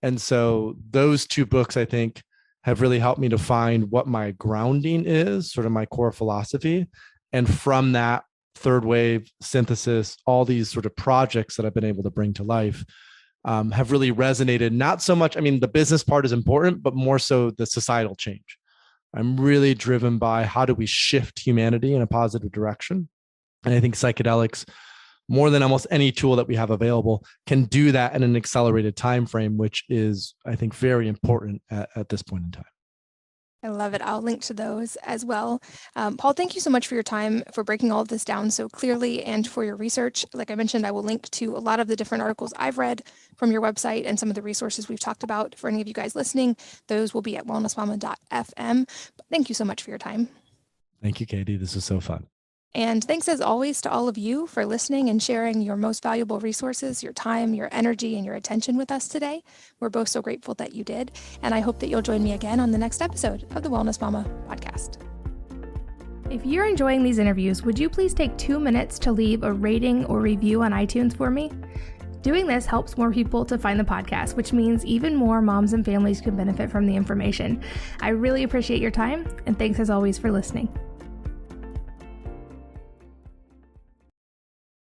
And so those two books, I think, have really helped me to find what my grounding is, sort of my core philosophy. And from that, Third Wave, synthesis, all these sort of projects that I've been able to bring to life have really resonated. Not so much, I mean, the business part is important, but more so the societal change. I'm really driven by how do we shift humanity in a positive direction. And I think psychedelics, more than almost any tool that we have available, can do that in an accelerated time frame, which is, I think, very important at this point in time. I love it. I'll link to those as well. Paul, thank you so much for your time, for breaking all of this down so clearly, and for your research. Like I mentioned, I will link to a lot of the different articles I've read from your website and some of the resources we've talked about for any of you guys listening. Those will be at wellnessmama.fm. But thank you so much for your time. Thank you, Katie. This was so fun. And thanks as always to all of you for listening and sharing your most valuable resources, your time, your energy, and your attention with us today. We're both so grateful that you did. And I hope that you'll join me again on the next episode of the Wellness Mama podcast. If you're enjoying these interviews, would you please take 2 minutes to leave a rating or review on iTunes for me? Doing this helps more people to find the podcast, which means even more moms and families can benefit from the information. I really appreciate your time, and thanks as always for listening.